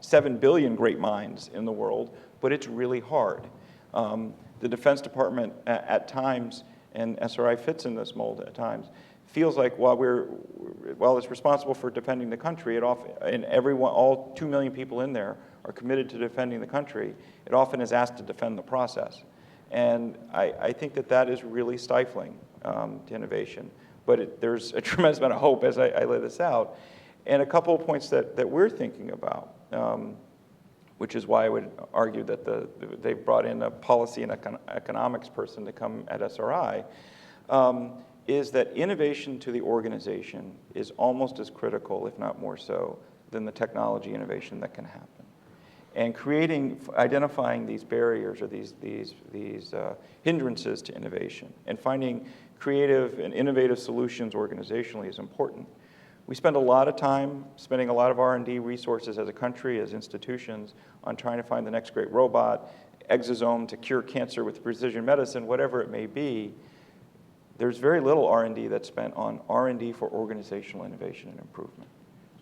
7 billion great minds in the world, but it's really hard. The Defense Department at times, and SRI fits in this mold at times, feels like while it's responsible for defending the country, all 2 million people in there are committed to defending the country, it often is asked to defend the process. And I think that is really stifling to innovation. But there's a tremendous amount of hope as I lay this out. And a couple of points that we're thinking about, which is why I would argue that they brought in a policy and economics person to come at SRI, is that innovation to the organization is almost as critical, if not more so, than the technology innovation that can happen. And identifying these barriers or these hindrances to innovation and finding creative and innovative solutions organizationally is important. We spend a lot of time spending a lot of R&D resources as a country, as institutions, on trying to find the next great robot, exosome to cure cancer with precision medicine, whatever it may be. There's very little R&D that's spent on R&D for organizational innovation and improvement.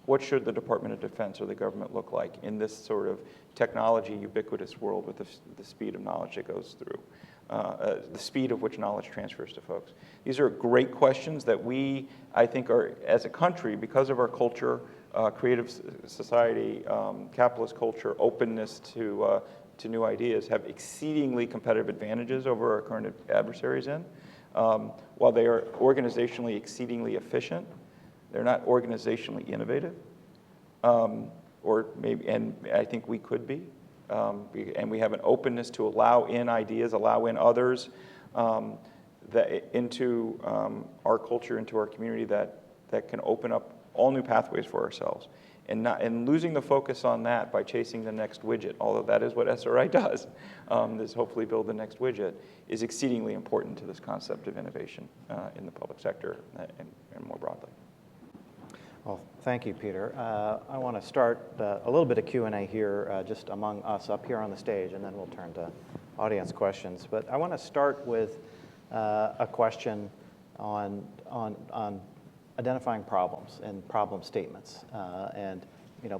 What should the Department of Defense or the government look like in this sort of technology ubiquitous world with the speed of knowledge that goes through, the speed of which knowledge transfers to folks? These are great questions that we, I think, are, as a country, because of our culture, creative society, capitalist culture, openness to new ideas, have exceedingly competitive advantages over our current adversaries in. While they are organizationally exceedingly efficient, they're not organizationally innovative, or maybe, and I think we could be. And we have an openness to allow in ideas, allow in others into our culture, into our community that can open up all new pathways for ourselves. And losing the focus on that by chasing the next widget, although that is what SRI does, is hopefully build the next widget, is exceedingly important to this concept of innovation in the public sector and more broadly. Well, thank you, Peter. I want to start a little bit of Q&A here just among us up here on the stage, and then we'll turn to audience questions. But I want to start with a question on identifying problems and problem statements. And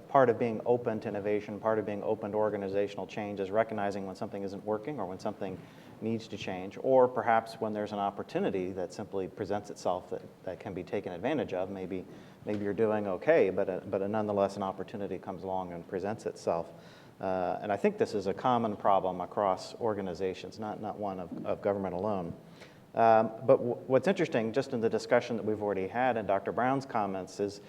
part of being open to innovation, part of being open to organizational change is recognizing when something isn't working or when something needs to change, or perhaps when there's an opportunity that simply presents itself that can be taken advantage of. Maybe you're doing okay, but nonetheless an opportunity comes along and presents itself. And I think this is a common problem across organizations, not one of government alone. But what's interesting, just in the discussion that we've already had and Dr. Brown's comments, is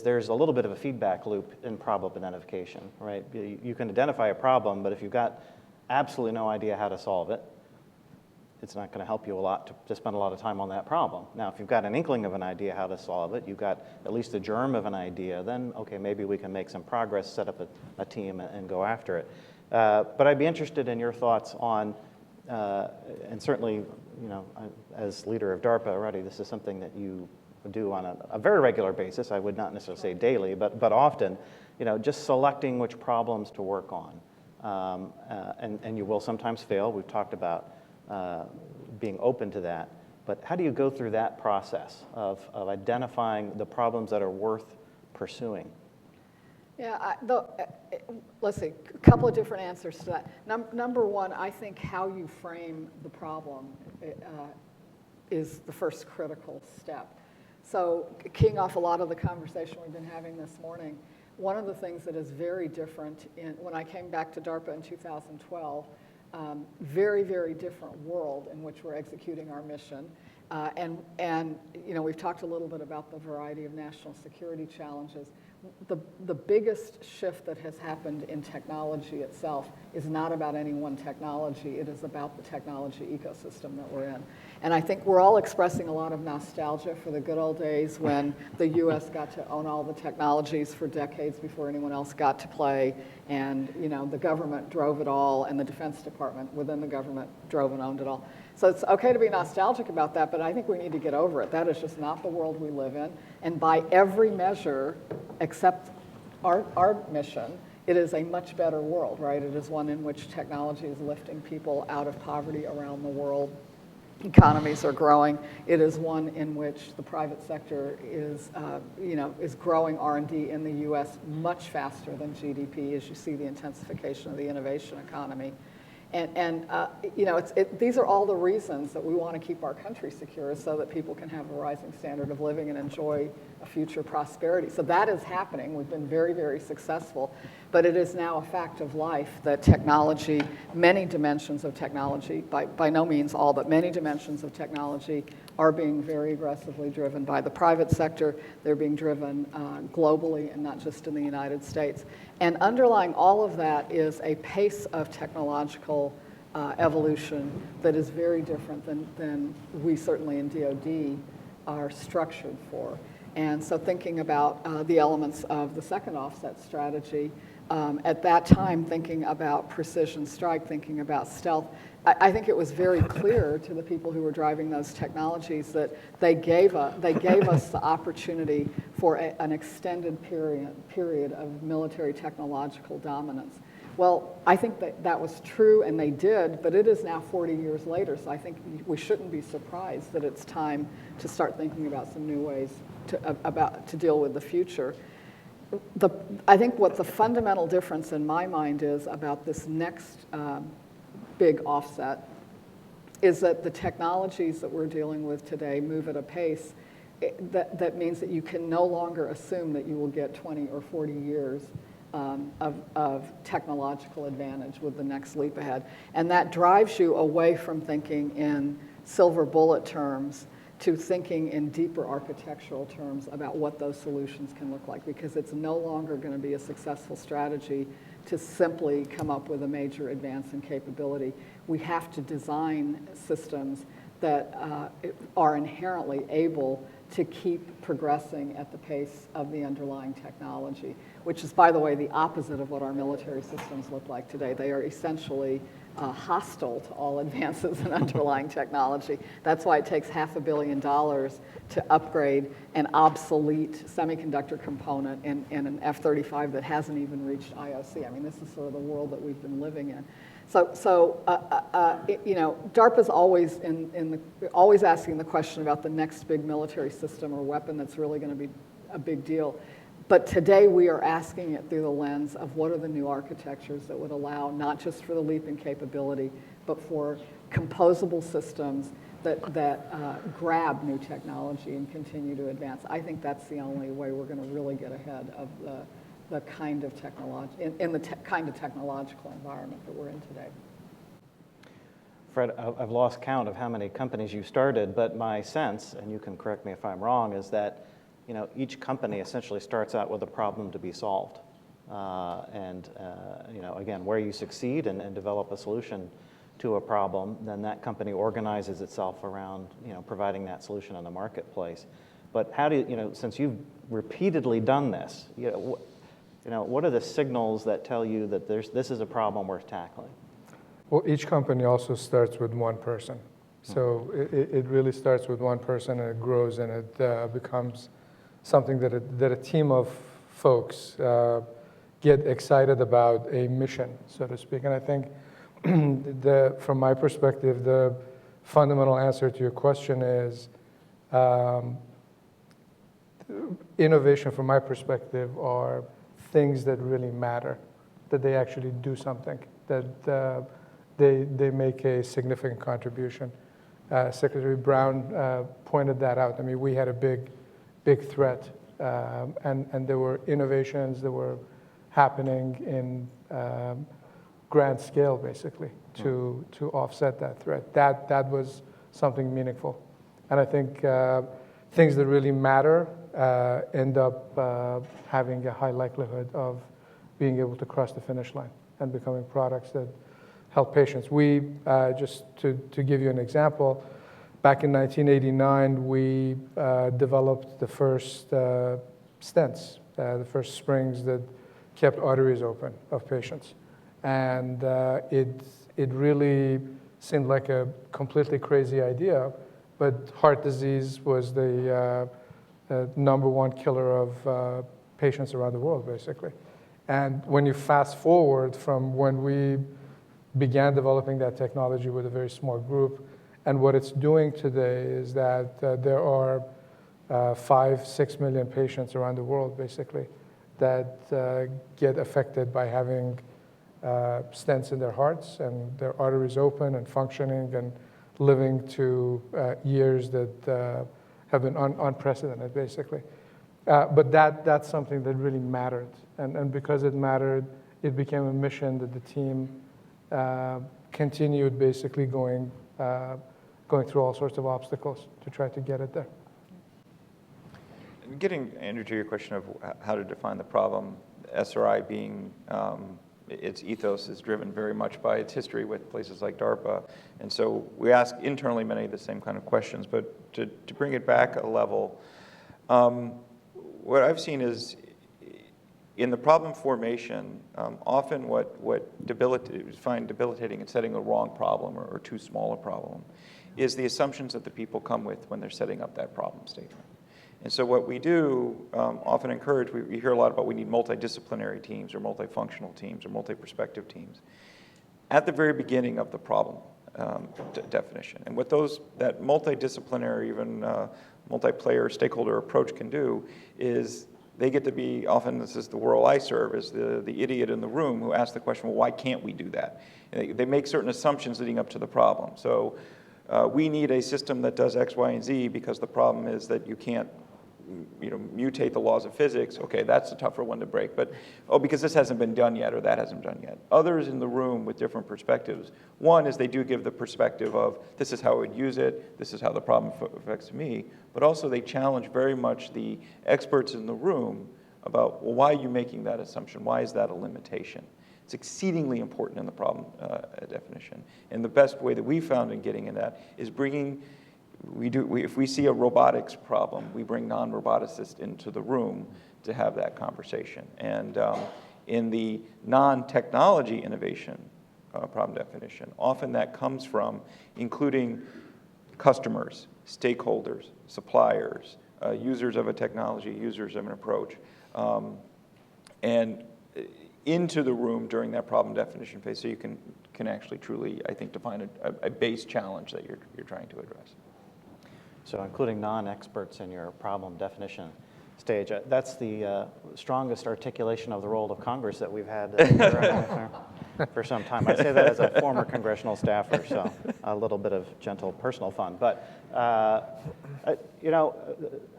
there's a little bit of a feedback loop in problem identification, right? You can identify a problem, but if you've got absolutely no idea how to solve it, it's not going to help you a lot to spend a lot of time on that problem. Now, if you've got an inkling of an idea how to solve it, you've got at least a germ of an idea, then, okay, maybe we can make some progress, set up a team, and go after it. But I'd be interested in your thoughts on, and certainly, as leader of DARPA already, this is something that you do on a very regular basis. I would not necessarily say daily, but often, just selecting which problems to work on. And you will sometimes fail. We've talked about being open to that. But how do you go through that process of identifying the problems that are worth pursuing? Yeah, let's see, a couple of different answers to that. Number one, I think how you frame the problem is the first critical step. So keying off a lot of the conversation we've been having this morning, one of the things that is very different when I came back to DARPA in 2012, very, very different world in which we're executing our mission. And we've talked a little bit about the variety of national security challenges. The biggest shift that has happened in technology itself is not about any one technology. It is about the technology ecosystem that we're in. And I think we're all expressing a lot of nostalgia for the good old days when the U.S. got to own all the technologies for decades before anyone else got to play. And, the government drove it all, and the Defense Department within the government drove and owned it all. So it's okay to be nostalgic about that, but I think we need to get over it. That is just not the world we live in. And by every measure, except our mission, it is a much better world, right? It is one in which technology is lifting people out of poverty around the world. Economies are growing. It is one in which the private sector is growing R&D in the U.S. much faster than GDP as you see the intensification of the innovation economy. These are all the reasons that we want to keep our country secure so that people can have a rising standard of living and enjoy a future prosperity. So that is happening. We've been very, very successful. But it is now a fact of life that technology, many dimensions of technology, by no means all, but many dimensions of technology are being very aggressively driven by the private sector. They're being driven globally and not just in the United States. And underlying all of that is a pace of technological evolution that is very different than we certainly in DoD are structured for. And so thinking about the elements of the second offset strategy, at that time thinking about precision strike, thinking about stealth, I think it was very clear to the people who were driving those technologies that they gave us the opportunity for an extended period of military technological dominance. Well, I think that was true, and they did, but it is now 40 years later, so I think we shouldn't be surprised that it's time to start thinking about some new ways to deal with the future. I think what the fundamental difference in my mind is about this next big offset is that the technologies that we're dealing with today move at a pace that means that you can no longer assume that you will get 20 or 40 years of technological advantage with the next leap ahead. And that drives you away from thinking in silver bullet terms to thinking in deeper architectural terms about what those solutions can look like, because it's no longer going to be a successful strategy to simply come up with a major advance in capability. We have to design systems that are inherently able to keep progressing at the pace of the underlying technology, which is, by the way, the opposite of what our military systems look like today. They are essentially hostile to all advances in underlying technology. That's why it takes $500 million to upgrade an obsolete semiconductor component in an F-35 that hasn't even reached IOC. I mean, this is sort of the world that we've been living in. So DARPA's always always asking the question about the next big military system or weapon that's really going to be a big deal. But today we are asking it through the lens of what are the new architectures that would allow not just for the leap in capability, but for composable systems that grab new technology and continue to advance. I think that's the only way we're going to really get ahead of the kind of technology in the kind of technological environment that we're in today. Fred, I've lost count of how many companies you started, but my sense, and you can correct me if I'm wrong, is that each company essentially starts out with a problem to be solved. Again, where you succeed and develop a solution to a problem, then that company organizes itself around providing that solution in the marketplace. But how do you, since you've repeatedly done this, what are the signals that tell you that this is a problem worth tackling? Well, each company also starts with one person. So it really starts with one person, and it grows, and it becomes something that a team of folks get excited about, a mission, so to speak. And I think from my perspective, the fundamental answer to your question is innovation, from my perspective, are things that really matter, that they actually do something, that they make a significant contribution. Secretary Brown pointed that out. I mean, we had a big threat, and there were innovations that were happening in grand scale, basically, to offset that threat. That was something meaningful. And I think things that really matter end up having a high likelihood of being able to cross the finish line and becoming products that help patients. We, just to give you an example, back in 1989, we developed the first stents, the first springs that kept arteries open of patients. And it really seemed like a completely crazy idea, but heart disease was the number one killer of patients around the world, basically. And when you fast forward from when we began developing that technology with a very small group, and what it's doing today is that there are 5-6 million patients around the world, basically, that get affected by having stents in their hearts and their arteries open and functioning and living to years that have been unprecedented, basically. But that's something that really mattered. And because it mattered, it became a mission that the team continued basically going through all sorts of obstacles to try to get it there. Getting, Andrew, to your question of how to define the problem, SRI being, its ethos is driven very much by its history with places like DARPA. And so we ask internally many of the same kind of questions, but to bring it back a level, what I've seen is in the problem formation, often what find debilitating in setting a wrong problem or too small a problem is the assumptions that the people come with when they're setting up that problem statement. And so what we do often encourage, we hear a lot about we need multidisciplinary teams or multifunctional teams or multi-perspective teams at the very beginning of the problem definition. And what that multidisciplinary, even multiplayer stakeholder approach can do is they get to be, often this is the world I serve, is the idiot in the room who asks the question, well, why can't we do that? And they make certain assumptions leading up to the problem. So we need a system that does X, Y, and Z because the problem is that you can't mutate the laws of physics. Okay, that's a tougher one to break. But, because this hasn't been done yet or that hasn't been done yet. Others in the room with different perspectives. One is they do give the perspective of this is how I would use it, this is how the problem affects me. But also they challenge very much the experts in the room about, well, why are you making that assumption? Why is that a limitation? It's exceedingly important in the problem definition. And the best way that we found in getting in that is bringing, if we see a robotics problem, we bring non-roboticists into the room to have that conversation. And in the non-technology innovation problem definition, often that comes from including customers, stakeholders, suppliers, users of a technology, users of an approach, and into the room during that problem definition phase, so you can actually truly, I think, define a base challenge that you're trying to address. So including non-experts in your problem definition stage, that's the strongest articulation of the role of Congress that we've had for some time. I say that as a former congressional staffer, so a little bit of gentle personal fun. But,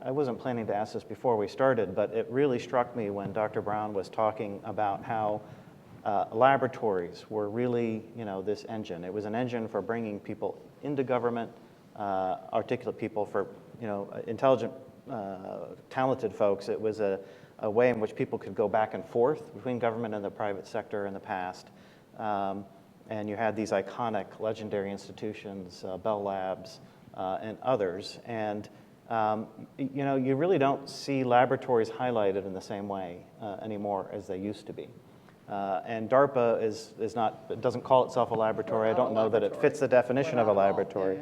I wasn't planning to ask this before we started, but it really struck me when Dr. Brown was talking about how laboratories were really, this engine. It was an engine for bringing people into government, articulate people, for intelligent, talented folks. It was a way in which people could go back and forth between government and the private sector in the past. And you had these iconic, legendary institutions, Bell Labs, and others. And you really don't see laboratories highlighted in the same way anymore as they used to be. And DARPA is not, it doesn't call itself a laboratory. I don't know that it fits the definition of a laboratory.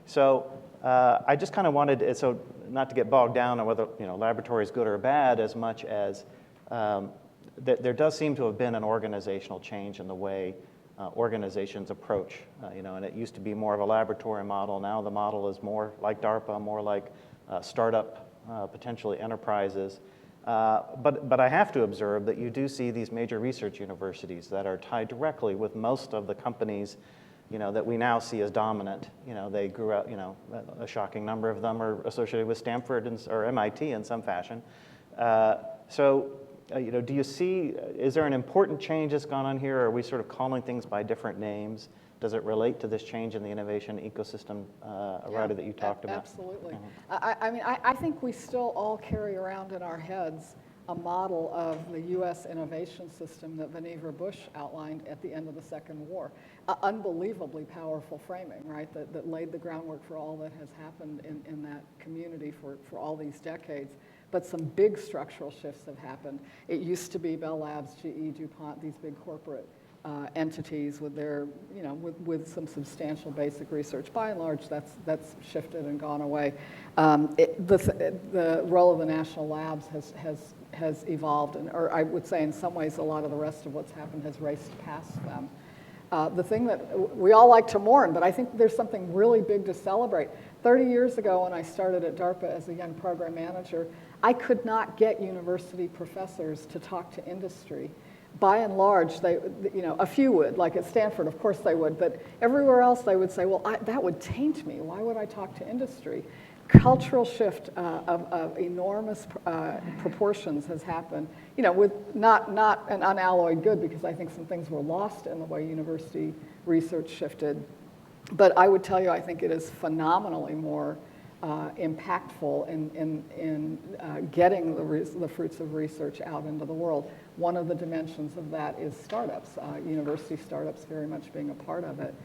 So I just kind of wanted, so not to get bogged down on whether laboratory is good or bad, as much as there does seem to have been an organizational change in the way organizations approach. And it used to be more of a laboratory model. Now the model is more like DARPA, more like startup, potentially enterprises. But I have to observe that you do see these major research universities that are tied directly with most of the companies that we now see as dominant. They grew out, a shocking number of them are associated with Stanford or MIT in some fashion. Do you see, is there an important change that's gone on here? Or are we sort of calling things by different names? Does it relate to this change in the innovation ecosystem, Rada, that you talked about? Absolutely. I think we still all carry around in our heads a model of the U.S. innovation system that Vannevar Bush outlined at the end of the Second War. Unbelievably powerful framing, right, that laid the groundwork for all that has happened in that community for all these decades. But some big structural shifts have happened. It used to be Bell Labs, GE, DuPont, these big corporate entities with their, with some substantial basic research. By and large, that's shifted and gone away. The role of the national labs has evolved, or I would say in some ways a lot of the rest of what's happened has raced past them. The thing that we all like to mourn, but I think there's something really big to celebrate. 30 years ago when I started at DARPA as a young program manager, I could not get university professors to talk to industry. By and large, a few would, like at Stanford, of course they would, but everywhere else they would say, well, that would taint me. Why would I talk to industry? Cultural shift of enormous proportions has happened, with not an unalloyed good, because I think some things were lost in the way university research shifted. But I would tell you, I think it is phenomenally more impactful in getting the fruits of research out into the world. One of the dimensions of that is startups, university startups very much being a part of it.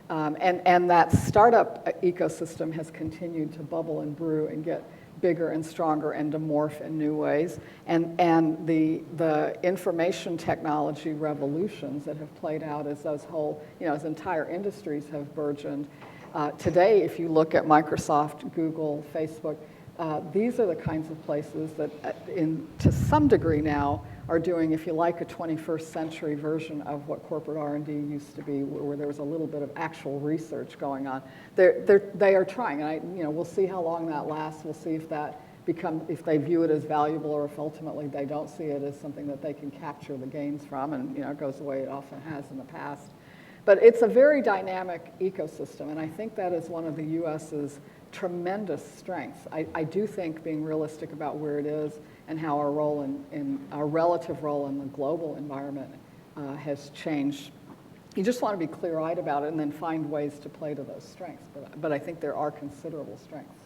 And that startup ecosystem has continued to bubble and brew and get bigger and stronger and to morph in new ways. And the information technology revolutions that have played out as those whole, as entire industries have burgeoned. Today, if you look at Microsoft, Google, Facebook, these are the kinds of places that, to some degree now, are doing, if you like, a 21st century version of what corporate R&D used to be, where there was a little bit of actual research going on. They are trying, and we'll see how long that lasts. We'll see if they view it as valuable, or if ultimately they don't see it as something that they can capture the gains from, and it goes the way it often has in the past. But it's a very dynamic ecosystem, and I think that is one of the U.S.'s tremendous strengths. I do think, being realistic about where it is and how our role in our relative role in the global environment has changed. You just want to be clear-eyed about it and then find ways to play to those strengths. But I think there are considerable strengths.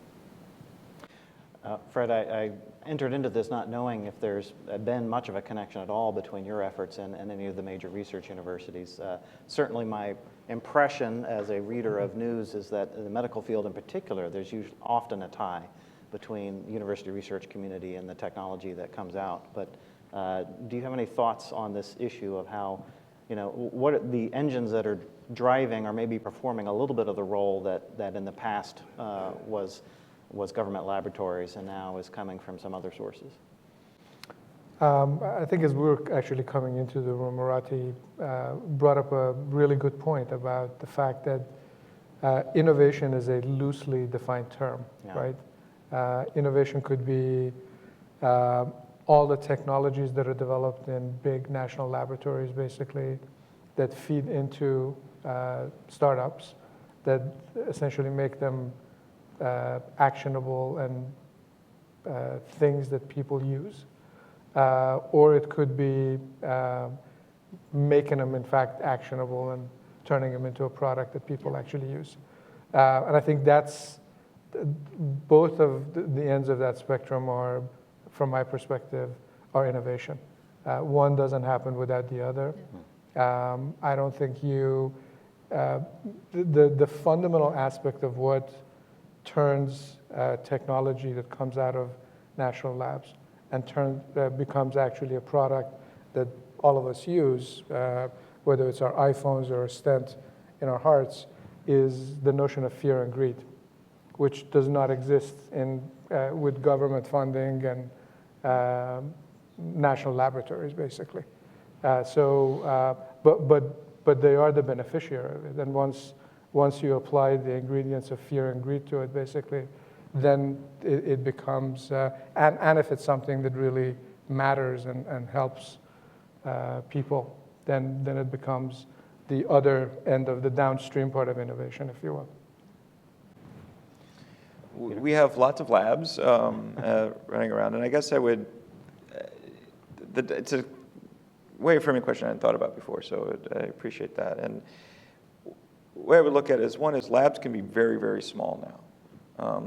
Fred, I entered into this not knowing if there's been much of a connection at all between your efforts and any of the major research universities. Certainly my impression as a reader of news is that in the medical field in particular, there's often a tie between the university research community and the technology that comes out. But do you have any thoughts on this issue of how, what are the engines that are driving or maybe performing a little bit of the role that in the past was government laboratories and now is coming from some other sources? I think as we were actually coming into the room, Marathi brought up a really good point about the fact that innovation is a loosely defined term, right? Innovation could be all the technologies that are developed in big national laboratories, basically, that feed into startups that essentially make them actionable and things that people use. Or it could be making them, in fact, actionable and turning them into a product that people actually use. And I think that's both of the ends of that spectrum are, from my perspective, are innovation. One doesn't happen without the other. I don't think the fundamental aspect of what turns technology that comes out of national labs and becomes actually a product that all of us use, whether it's our iPhones or a stent in our hearts, is the notion of fear and greed. which does not exist with government funding and national laboratories, basically. But they are the beneficiary of it. And once you apply the ingredients of fear and greed to it, basically, then it becomes, and if it's something that really matters and helps people, then it becomes the other end of the downstream part of innovation, if you will. We have lots of labs running around, and I guess I would, it's a way of framing a question I hadn't thought about before, so I appreciate that. And the way I would look at it is, one is labs can be very, very small now.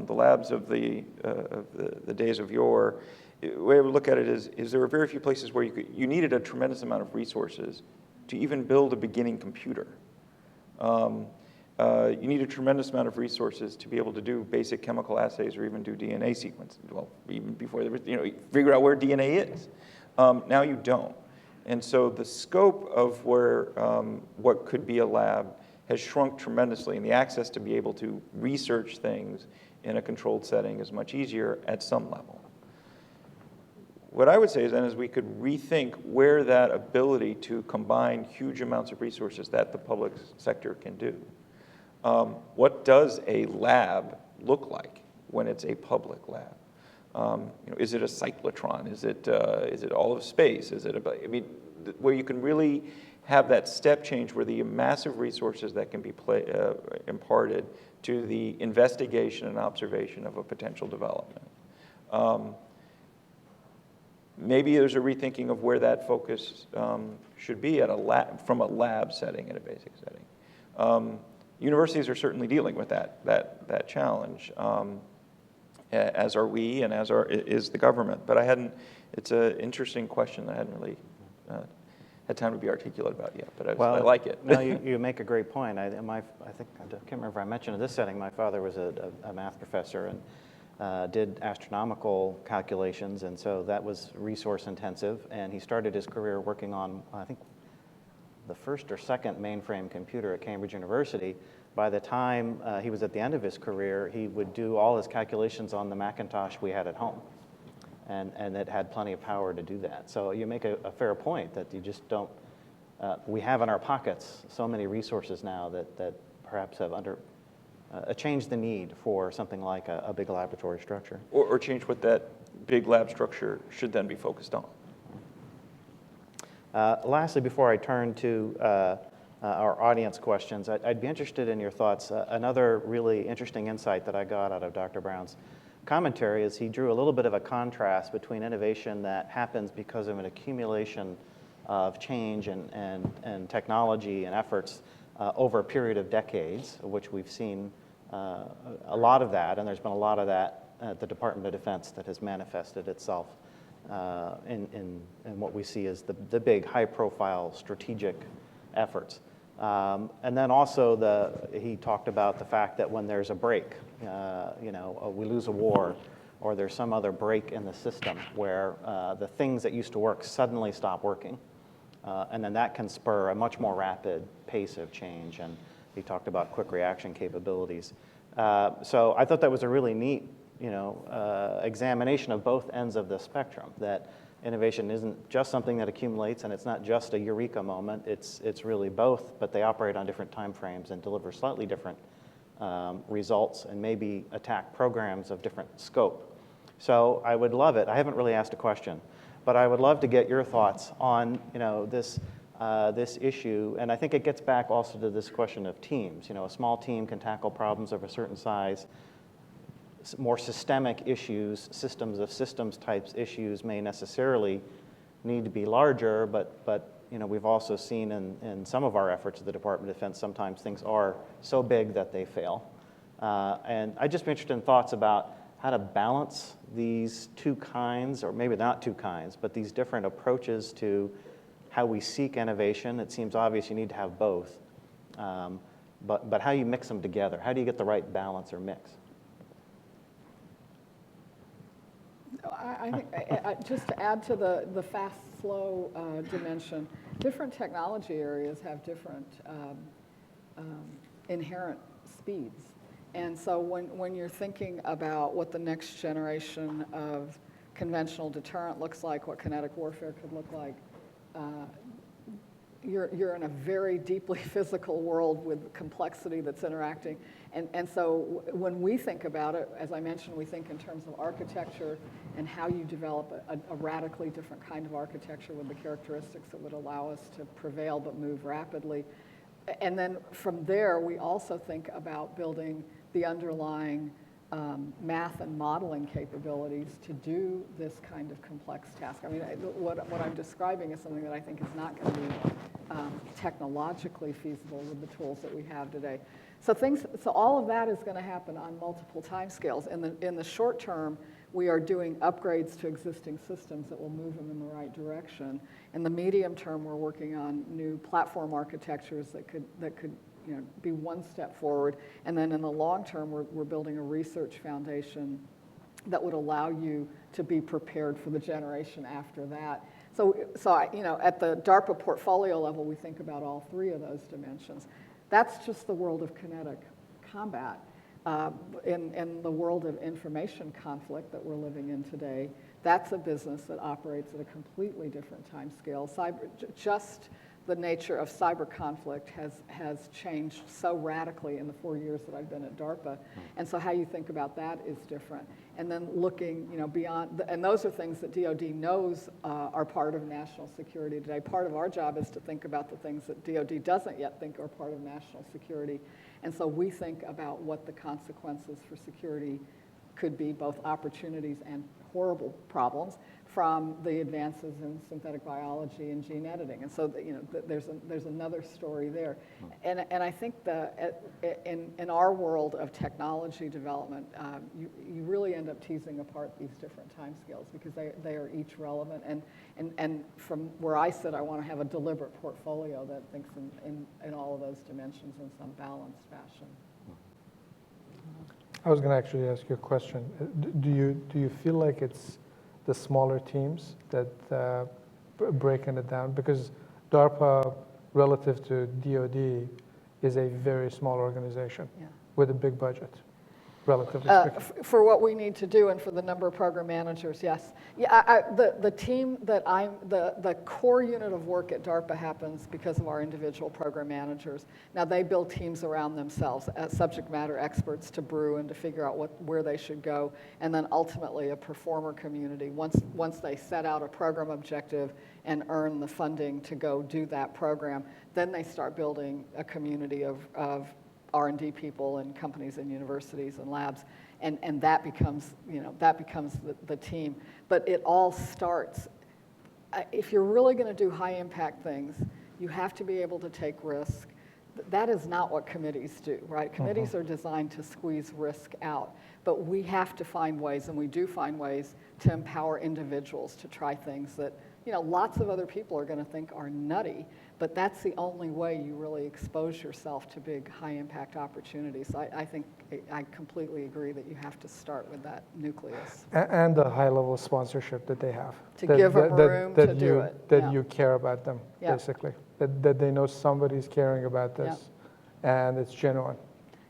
The labs of the days of yore, the way I would look at it is there were very few places where you needed a tremendous amount of resources to even build a beginning computer. You need a tremendous amount of resources to be able to do basic chemical assays or even do DNA sequencing. Well, even before there was, figure out where DNA is. Now you don't. And so the scope of where what could be a lab has shrunk tremendously, and the access to be able to research things in a controlled setting is much easier at some level. What I would say is then is we could rethink where that ability to combine huge amounts of resources that the public sector can do. What does a lab look like when it's a public lab? Is it a cyclotron? Is it all of space? Is it where you can really have that step change where the massive resources that can be imparted to the investigation and observation of a potential development. Maybe there's a rethinking of where that focus should be at a lab, from a lab setting in a basic setting. Universities are certainly dealing with that challenge, as are we, and is the government. But it's an interesting question that I hadn't really had time to be articulate about yet, but I like it. No, you make a great point. I can't remember if I mentioned in this setting, my father was a math professor and did astronomical calculations, and so that was resource intensive, and he started his career working on, I think, the first or second mainframe computer at Cambridge University. By the time he was at the end of his career, he would do all his calculations on the Macintosh we had at home. And it had plenty of power to do that. So you make a fair point that you just don't, we have in our pockets so many resources now that perhaps have changed the need for something like a big laboratory structure. Or change what that big lab structure should then be focused on. Lastly, before I turn to our audience questions, I'd be interested in your thoughts. Another really interesting insight that I got out of Dr. Brown's commentary is he drew a little bit of a contrast between innovation that happens because of an accumulation of change and technology and efforts over a period of decades, of which we've seen a lot of that, and there's been a lot of that at the Department of Defense that has manifested itself in what we see as the big high-profile strategic efforts. And then also he talked about the fact that when there's a break, we lose a war, or there's some other break in the system where the things that used to work suddenly stop working, and then that can spur a much more rapid pace of change. And he talked about quick reaction capabilities. So I thought that was a really neat, examination of both ends of the spectrum. That innovation isn't just something that accumulates, and it's not just a eureka moment. It's really both, but they operate on different time frames and deliver slightly different results, and maybe attack programs of different scope. So I would love it. I haven't really asked a question, but I would love to get your thoughts on this issue. And I think it gets back also to this question of teams. A small team can tackle problems of a certain size. More systemic issues, systems of systems types issues may necessarily need to be larger, but we've also seen in some of our efforts at the Department of Defense, sometimes things are so big that they fail. And I'd just be interested in thoughts about how to balance these two kinds, or maybe not two kinds, but these different approaches to how we seek innovation. It seems obvious you need to have both, but how you mix them together. How do you get the right balance or mix? I think, just to add to the fast, slow dimension, different technology areas have different inherent speeds. And so when you're thinking about what the next generation of conventional deterrent looks like, what kinetic warfare could look like, you're in a very deeply physical world with complexity that's interacting. And so when we think about it, as I mentioned, we think in terms of architecture and how you develop a radically different kind of architecture with the characteristics that would allow us to prevail but move rapidly. And then from there, we also think about building the underlying math and modeling capabilities to do this kind of complex task. I mean, what I'm describing is something that I think is not going to be technologically feasible with the tools that we have today. So all of that is going to happen on multiple timescales. In the short term, we are doing upgrades to existing systems that will move them in the right direction. In the medium term, we're working on new platform architectures that could be one step forward. And then in the long term, we're building a research foundation that would allow you to be prepared for the generation after that. So at the DARPA portfolio level, we think about all three of those dimensions. That's just the world of kinetic combat. In the world of information conflict that we're living in today, that's a business that operates at a completely different time scale. Just the nature of cyber conflict has changed so radically in the 4 years that I've been at DARPA. And so how you think about that is different. And then looking beyond, and those are things that DoD knows are part of national security today. Part of our job is to think about the things that DoD doesn't yet think are part of national security. And so we think about what the consequences for security could be, both opportunities and horrible problems, from the advances in synthetic biology and gene editing. And so there's another story there. And I think in our world of technology development, you really end up teasing apart these different timescales because they are each relevant. And from where I sit, I want to have a deliberate portfolio that thinks in all of those dimensions in some balanced fashion. I was going to actually ask you a question. Do you feel like it's the smaller teams that breaking it down? Because DARPA, relative to DoD, is a very small organization with a big budget, relatively speaking. For what we need to do and for the number of program managers, yes. Yeah, the team that the core unit of work at DARPA happens because of our individual program managers. Now they build teams around themselves as subject matter experts to brew and to figure out where they should go, and then ultimately a performer community. Once they set out a program objective and earn the funding to go do that program, then they start building a community of R&D people and companies and universities and labs, and that becomes the team. But it all starts. If you're really going to do high impact things, you have to be able to take risk. That is not what committees do, right? Committees are designed to squeeze risk out, but we have to find ways, and we do find ways to empower individuals to try things that lots of other people are going to think are nutty, but that's the only way you really expose yourself to big, high-impact opportunities. I think I completely agree that you have to start with that nucleus. And the high level of sponsorship that they have. To give them room to do it. That you care about them, basically. That they know somebody's caring about this, and it's genuine.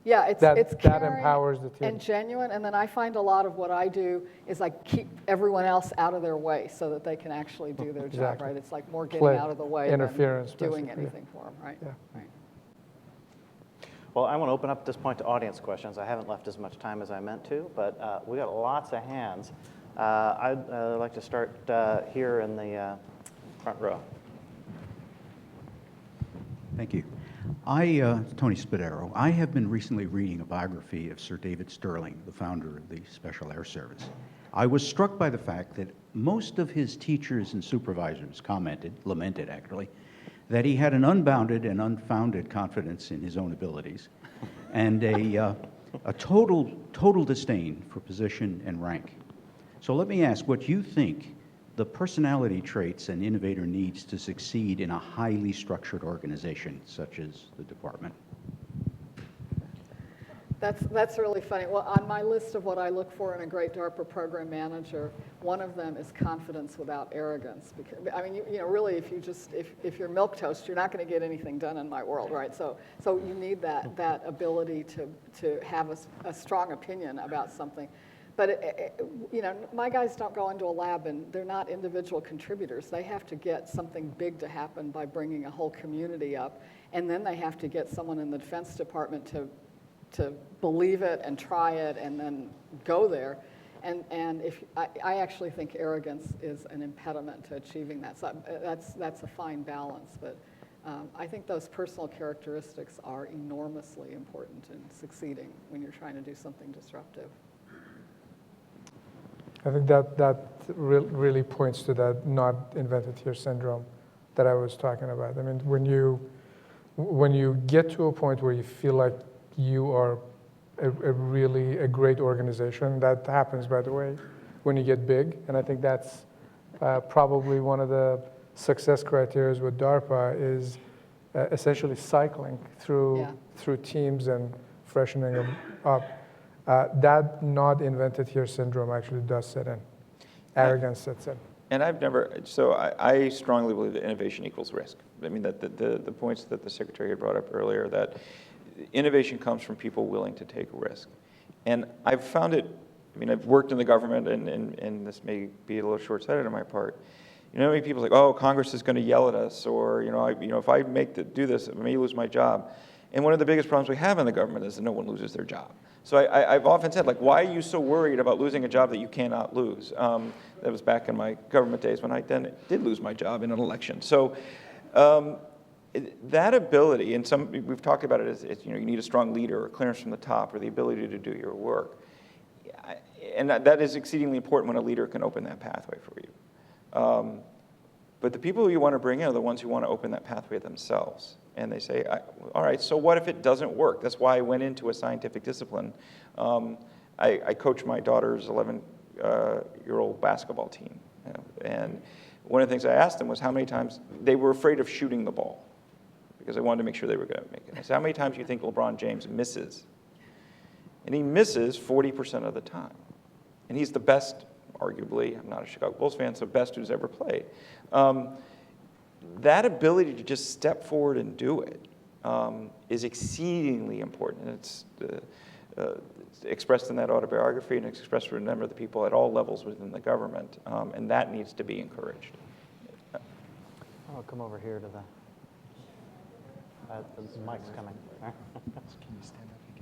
Yeah, it's that caring empowers the team. and genuine, and then I find a lot of what I do is I keep everyone else out of their way so that they can actually do their job, right? It's like more getting out of the way interference, than doing anything for them, right? Yeah. Right. Well, I want to open up at this point to audience questions. I haven't left as much time as I meant to, but we got lots of hands. I'd like to start here in the front row. Thank you. Tony Spadaro. I have been recently reading a biography of Sir David Stirling, the founder of the Special Air Service. I was struck by the fact that most of his teachers and supervisors lamented actually, that he had an unbounded and unfounded confidence in his own abilities and a total disdain for position and rank. So let me ask what you think the personality traits an innovator needs to succeed in a highly structured organization such as the department. That's really funny. Well, on my list of what I look for in a great DARPA program manager, one of them is confidence without arrogance. Because, I mean, you know, really, if you're milquetoast, you're not going to get anything done in my world, right? So you need that ability to have a strong opinion about something. But, you know, my guys don't go into a lab and they're not individual contributors. They have to get something big to happen by bringing a whole community up. And then they have to get someone in the Defense Department to believe it and try it and then go there. And if I actually think arrogance is an impediment to achieving that. So that's a fine balance. But I think those personal characteristics are enormously important in succeeding when you're trying to do something disruptive. I think that really points to that not invented here syndrome that I was talking about. I mean, when you get to a point where you feel like you are a really great organization, that happens, by the way, when you get big. And I think that's probably one of the success criteria with DARPA is essentially cycling through teams and freshening them up. That not invented here syndrome actually does set in. Arrogance sets in. And I strongly believe that innovation equals risk. I mean, that the points that the Secretary had brought up earlier, that innovation comes from people willing to take a risk. And I've found it, I mean, I've worked in the government, and this may be a little short-sighted on my part. You know, many people like, oh, Congress is going to yell at us, or, if I do this, I may lose my job. And one of the biggest problems we have in the government is that no one loses their job. So I've often said, like, why are you so worried about losing a job that you cannot lose? That was back in my government days when I then did lose my job in an election. So that ability, and we've talked about it as you need a strong leader or clearance from the top or the ability to do your work. And that is exceedingly important when a leader can open that pathway for you. But the people who you want to bring in are the ones who want to open that pathway themselves. And they say, all right, so what if it doesn't work? That's why I went into a scientific discipline. I coach my daughter's 11-year-old basketball team. And one of the things I asked them was how many times they were afraid of shooting the ball because I wanted to make sure they were going to make it. I said, how many times do you think LeBron James misses? And he misses 40% of the time. And he's the best, arguably, I'm not a Chicago Bulls fan, so best who's ever played. That ability to just step forward and do it is exceedingly important. And it's expressed in that autobiography and expressed for a number of the people at all levels within the government. And that needs to be encouraged. I'll come over here to the mic's coming.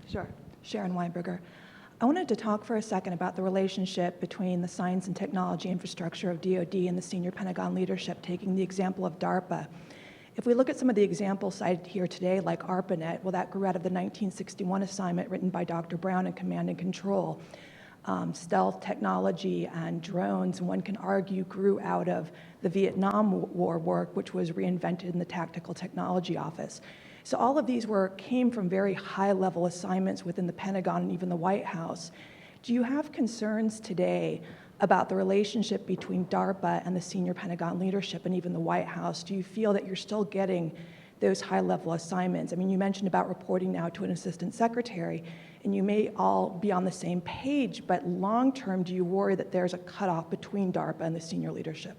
Sure. Sharon Weinberger. I wanted to talk for a second about the relationship between the science and technology infrastructure of DoD and the senior Pentagon leadership, taking the example of DARPA. If we look at some of the examples cited here today, like ARPANET, well, that grew out of the 1961 assignment written by Dr. Brown in Command and Control. Stealth technology and drones, one can argue, grew out of the Vietnam War work, which was reinvented in the Tactical Technology Office. So all of these came from very high-level assignments within the Pentagon and even the White House. Do you have concerns today about the relationship between DARPA and the senior Pentagon leadership and even the White House? Do you feel that you're still getting those high-level assignments? I mean, you mentioned about reporting now to an assistant secretary, and you may all be on the same page, but long-term, do you worry that there's a cutoff between DARPA and the senior leadership?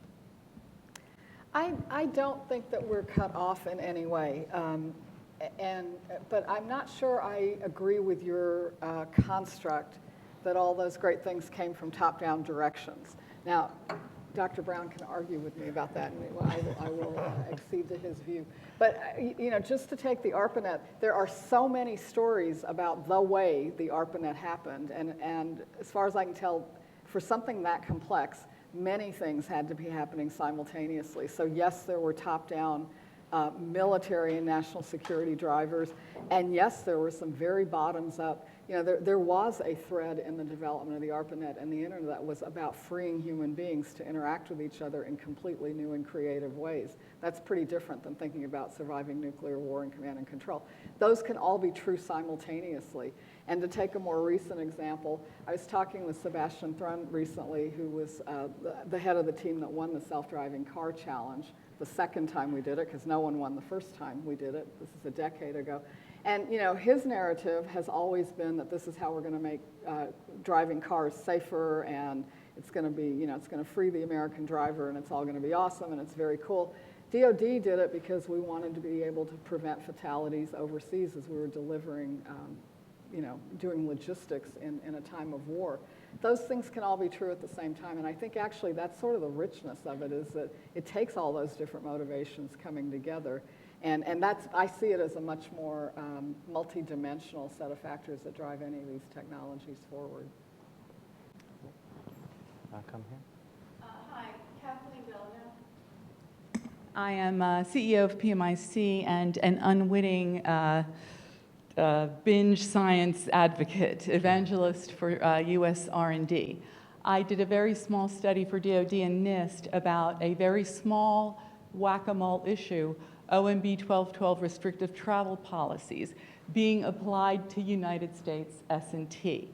I don't think that we're cut off in any way. But I'm not sure I agree with your construct that all those great things came from top-down directions. Now, Dr. Brown can argue with me about that, and I will accede to his view. But just to take the ARPANET, there are so many stories about the way the ARPANET happened, and as far as I can tell, for something that complex, many things had to be happening simultaneously. So yes, there were top-down military and national security drivers, and yes, there were some very bottoms-up. There was a thread in the development of the ARPANET and the internet that was about freeing human beings to interact with each other in completely new and creative ways. That's pretty different than thinking about surviving nuclear war and command and control. Those can all be true simultaneously. And to take a more recent example, I was talking with Sebastian Thrun recently, who was the head of the team that won the self-driving car challenge the second time we did it, because no one won the first time we did it. This is a decade ago. And his narrative has always been that this is how we're going to make driving cars safer, and it's going to be, it's going to free the American driver, and it's all going to be awesome, and it's very cool. DOD did it because we wanted to be able to prevent fatalities overseas as we were delivering, doing logistics in a time of war. Those things can all be true at the same time, and I think actually that's sort of the richness of it, is that it takes all those different motivations coming together. And I see it as a much more multi-dimensional set of factors that drive any of these technologies forward. Come here. Hi, Kathleen Villeneuve. I am CEO of PMIC and an unwitting binge science advocate, evangelist for U.S. R&D. I did a very small study for DoD and NIST about a very small whack-a-mole issue, OMB 1212 restrictive travel policies, being applied to United States S&T.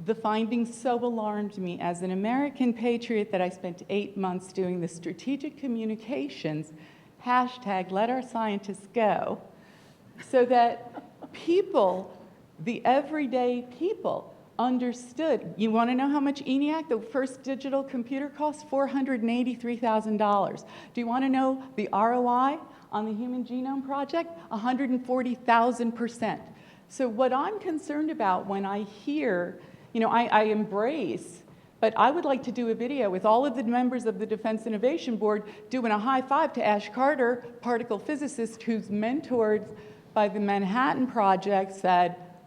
The findings so alarmed me as an American patriot that I spent 8 months doing the strategic communications, hashtag let our scientists go, so that people, the everyday people, understood. You want to know how much ENIAC, the first digital computer, cost? $483,000. Do you want to know the ROI on the Human Genome Project? 140,000%. So what I'm concerned about when I hear, I embrace, but I would like to do a video with all of the members of the Defense Innovation Board doing a high five to Ash Carter, particle physicist who's mentored by the Manhattan projects that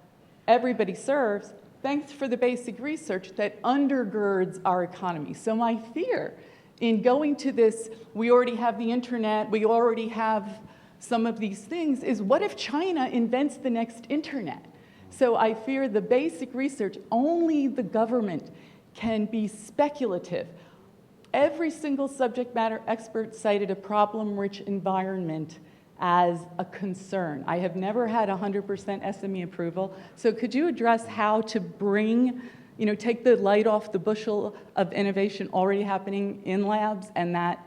everybody serves. Thanks for the basic research that undergirds our economy. So my fear in going to this, we already have the internet, we already have some of these things, is what if China invents the next internet? So I fear the basic research, only the government can be speculative. Every single subject matter expert cited a problem-rich environment as a concern. I have never had 100% SME approval. So could you address how to bring, take the light off the bushel of innovation already happening in labs, and that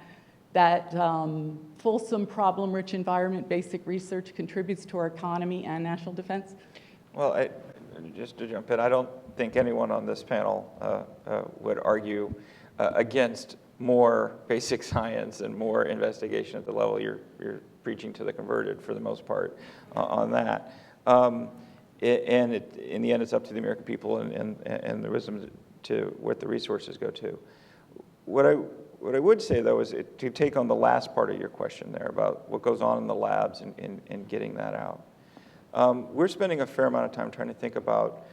fulsome problem-rich environment basic research contributes to our economy and national defense? Well, just to jump in, I don't think anyone on this panel would argue against more basic science and more investigation at the level you're preaching to the converted, for the most part, on that. And in the end, it's up to the American people and the wisdom to what the resources go to. What I would say, though, is to take on the last part of your question there about what goes on in the labs and getting that out. We're spending a fair amount of time trying to think about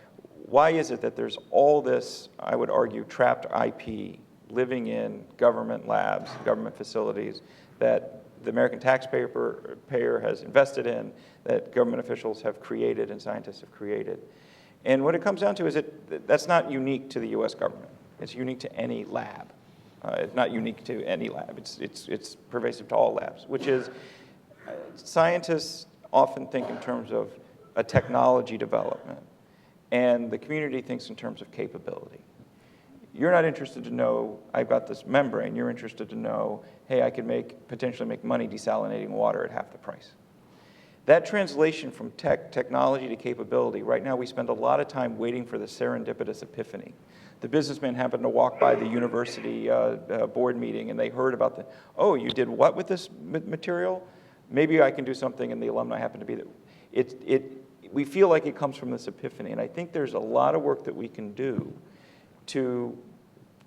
why is it that there's all this, I would argue, trapped IP living in government labs, government facilities that the American taxpayer has invested in, that government officials have created and scientists have created. And what it comes down to is that's not unique to the US government. It's unique to any lab. It's not unique to any lab. It's pervasive to all labs, which is scientists often think in terms of a technology development, and the community thinks in terms of capability. You're not interested to know, I've got this membrane. You're interested to know, hey, I could potentially make money desalinating water at half the price. That translation from technology to capability, right now we spend a lot of time waiting for the serendipitous epiphany. The businessman happened to walk by the university board meeting, and they heard about oh, you did what with this material? Maybe I can do something, and the alumni happen to be there. We feel like it comes from this epiphany, and I think there's a lot of work that we can do to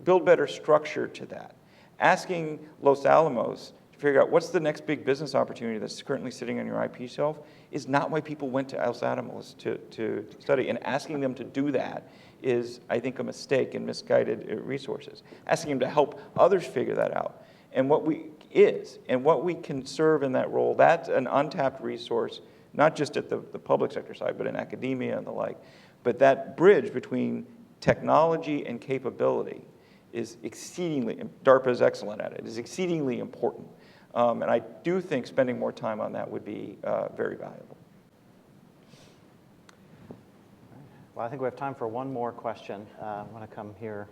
build better structure to that. Asking Los Alamos to figure out what's the next big business opportunity that's currently sitting on your IP shelf is not why people went to Los Alamos to study. And asking them to do that is, I think, a mistake and misguided resources. Asking them to help others figure that out. And what we can serve in that role, that's an untapped resource, not just at the public sector side, but in academia and the like. But that bridge between technology and capability is exceedingly, DARPA is excellent at it, is exceedingly important. And I do think spending more time on that would be very valuable. Well, I think we have time for one more question. I want to come here.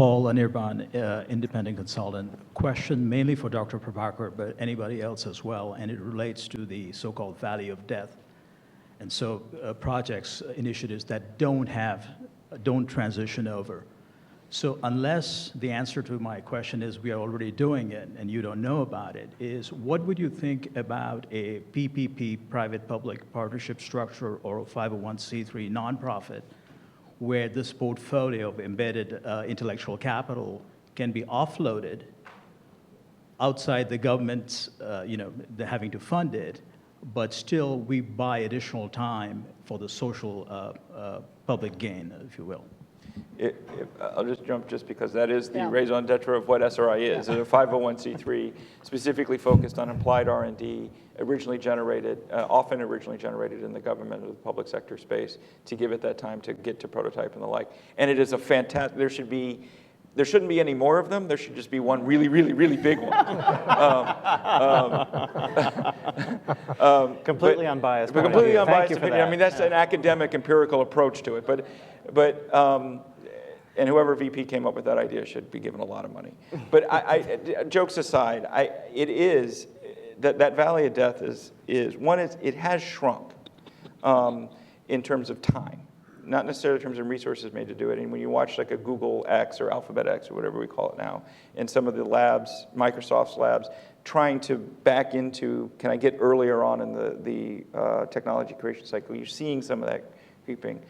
Paul Anirban, independent consultant. Question mainly for Dr. Prabhakar, but anybody else as well, and it relates to the so-called valley of death. And so projects, initiatives that don't transition over. So unless the answer to my question is we are already doing it and you don't know about it, is what would you think about a PPP, private-public partnership structure, or a 501c3 nonprofit, where this portfolio of embedded intellectual capital can be offloaded outside the government's, having to fund it, but still we buy additional time for the social public gain, if you will? I'll just jump just because that is the Yeah. raison d'etre of what SRI is. It's a 501c3 specifically focused on applied R&D, often originally generated in the government or the public sector space, to give it that time to get to prototype and the like. And it is a fantastic, there shouldn't be any more of them. There should just be one really, really, really big one. Completely unbiased. But completely Thank unbiased you for opinion. I that. mean, that's an academic, empirical approach to it. And whoever VP came up with that idea should be given a lot of money. But jokes aside, that valley of death is it has shrunk in terms of time. Not necessarily in terms of resources made to do it. And when you watch like a Google X or Alphabet X or whatever we call it now, and some of the labs, Microsoft's labs, trying to back into, can I get earlier on in the technology creation cycle, you're seeing some of that creeping.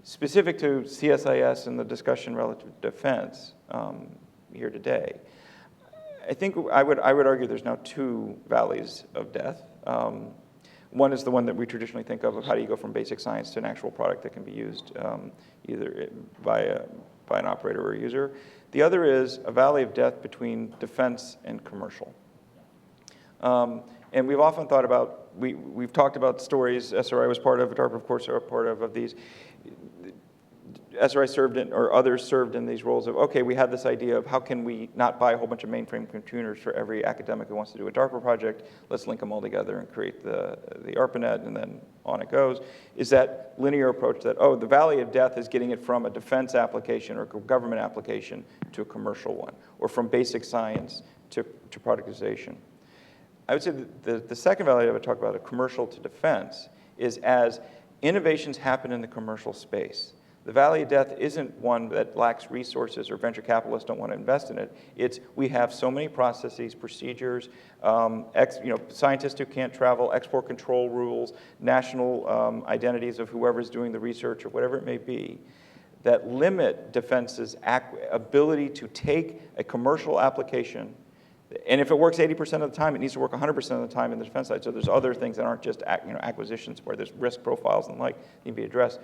Specific to CSIS and the discussion relative to defense here today, I think I would argue there's now two valleys of death. One is the one that we traditionally think of how do you go from basic science to an actual product that can be used either by an operator or a user. The other is a valley of death between defense and commercial. And we've often thought about, we've talked about stories, SRI was part of, DARPA of course are part of these. SRI served in, or others served in these roles of, okay, we had this idea of how can we not buy a whole bunch of mainframe computers for every academic who wants to do a DARPA project, let's link them all together and create the ARPANET, and then on it goes. Is that linear approach that, the valley of death is getting it from a defense application or government application to a commercial one, or from basic science to productization. I would say that the second valley I would talk about, a commercial to defense, is as innovations happen in the commercial space. The valley of death isn't one that lacks resources or venture capitalists don't want to invest in it. It's we have so many processes, procedures, scientists who can't travel, export control rules, national identities of whoever's doing the research or whatever it may be, that limit defense's ability to take a commercial application. And if it works 80% of the time, it needs to work 100% of the time in the defense side. So there's other things that aren't just acquisitions where there's risk profiles and the like need to be addressed.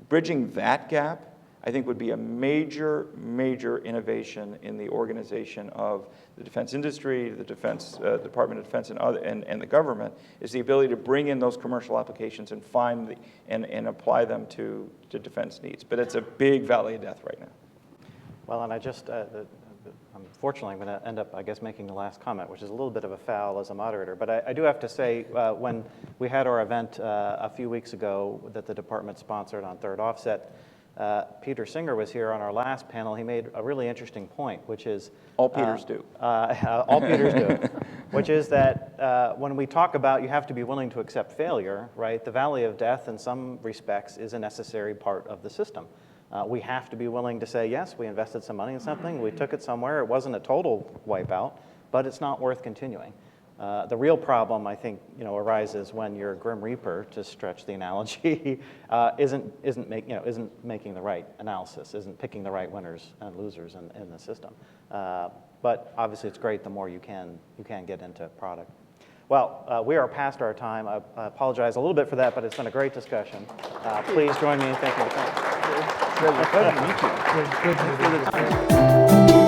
Bridging that gap, I think, would be a major, major innovation in the organization of the defense industry, the Defense Department of Defense, and the government, is the ability to bring in those commercial applications and find and apply them to defense needs. But it's a big valley of death right now. Well, and I just, unfortunately, I'm going to end up, I guess, making the last comment, which is a little bit of a foul as a moderator. But I do have to say, when we had our event a few weeks ago that the department sponsored on Third Offset, Peter Singer was here on our last panel. He made a really interesting point, which is... All Peters do. All Peters do. Which is that when we talk about you have to be willing to accept failure, right, the valley of death in some respects is a necessary part of the system. We have to be willing to say, yes, we invested some money in something, we took it somewhere, it wasn't a total wipeout, but it's not worth continuing. The real problem, I think, arises when your Grim Reaper, to stretch the analogy, isn't making the right analysis, isn't picking the right winners and losers in the system. But obviously, it's great the more you can get into product. Well, we are past our time. I apologize a little bit for that, but it's been a great discussion. Please join me in thanking the panel. Good to meet you.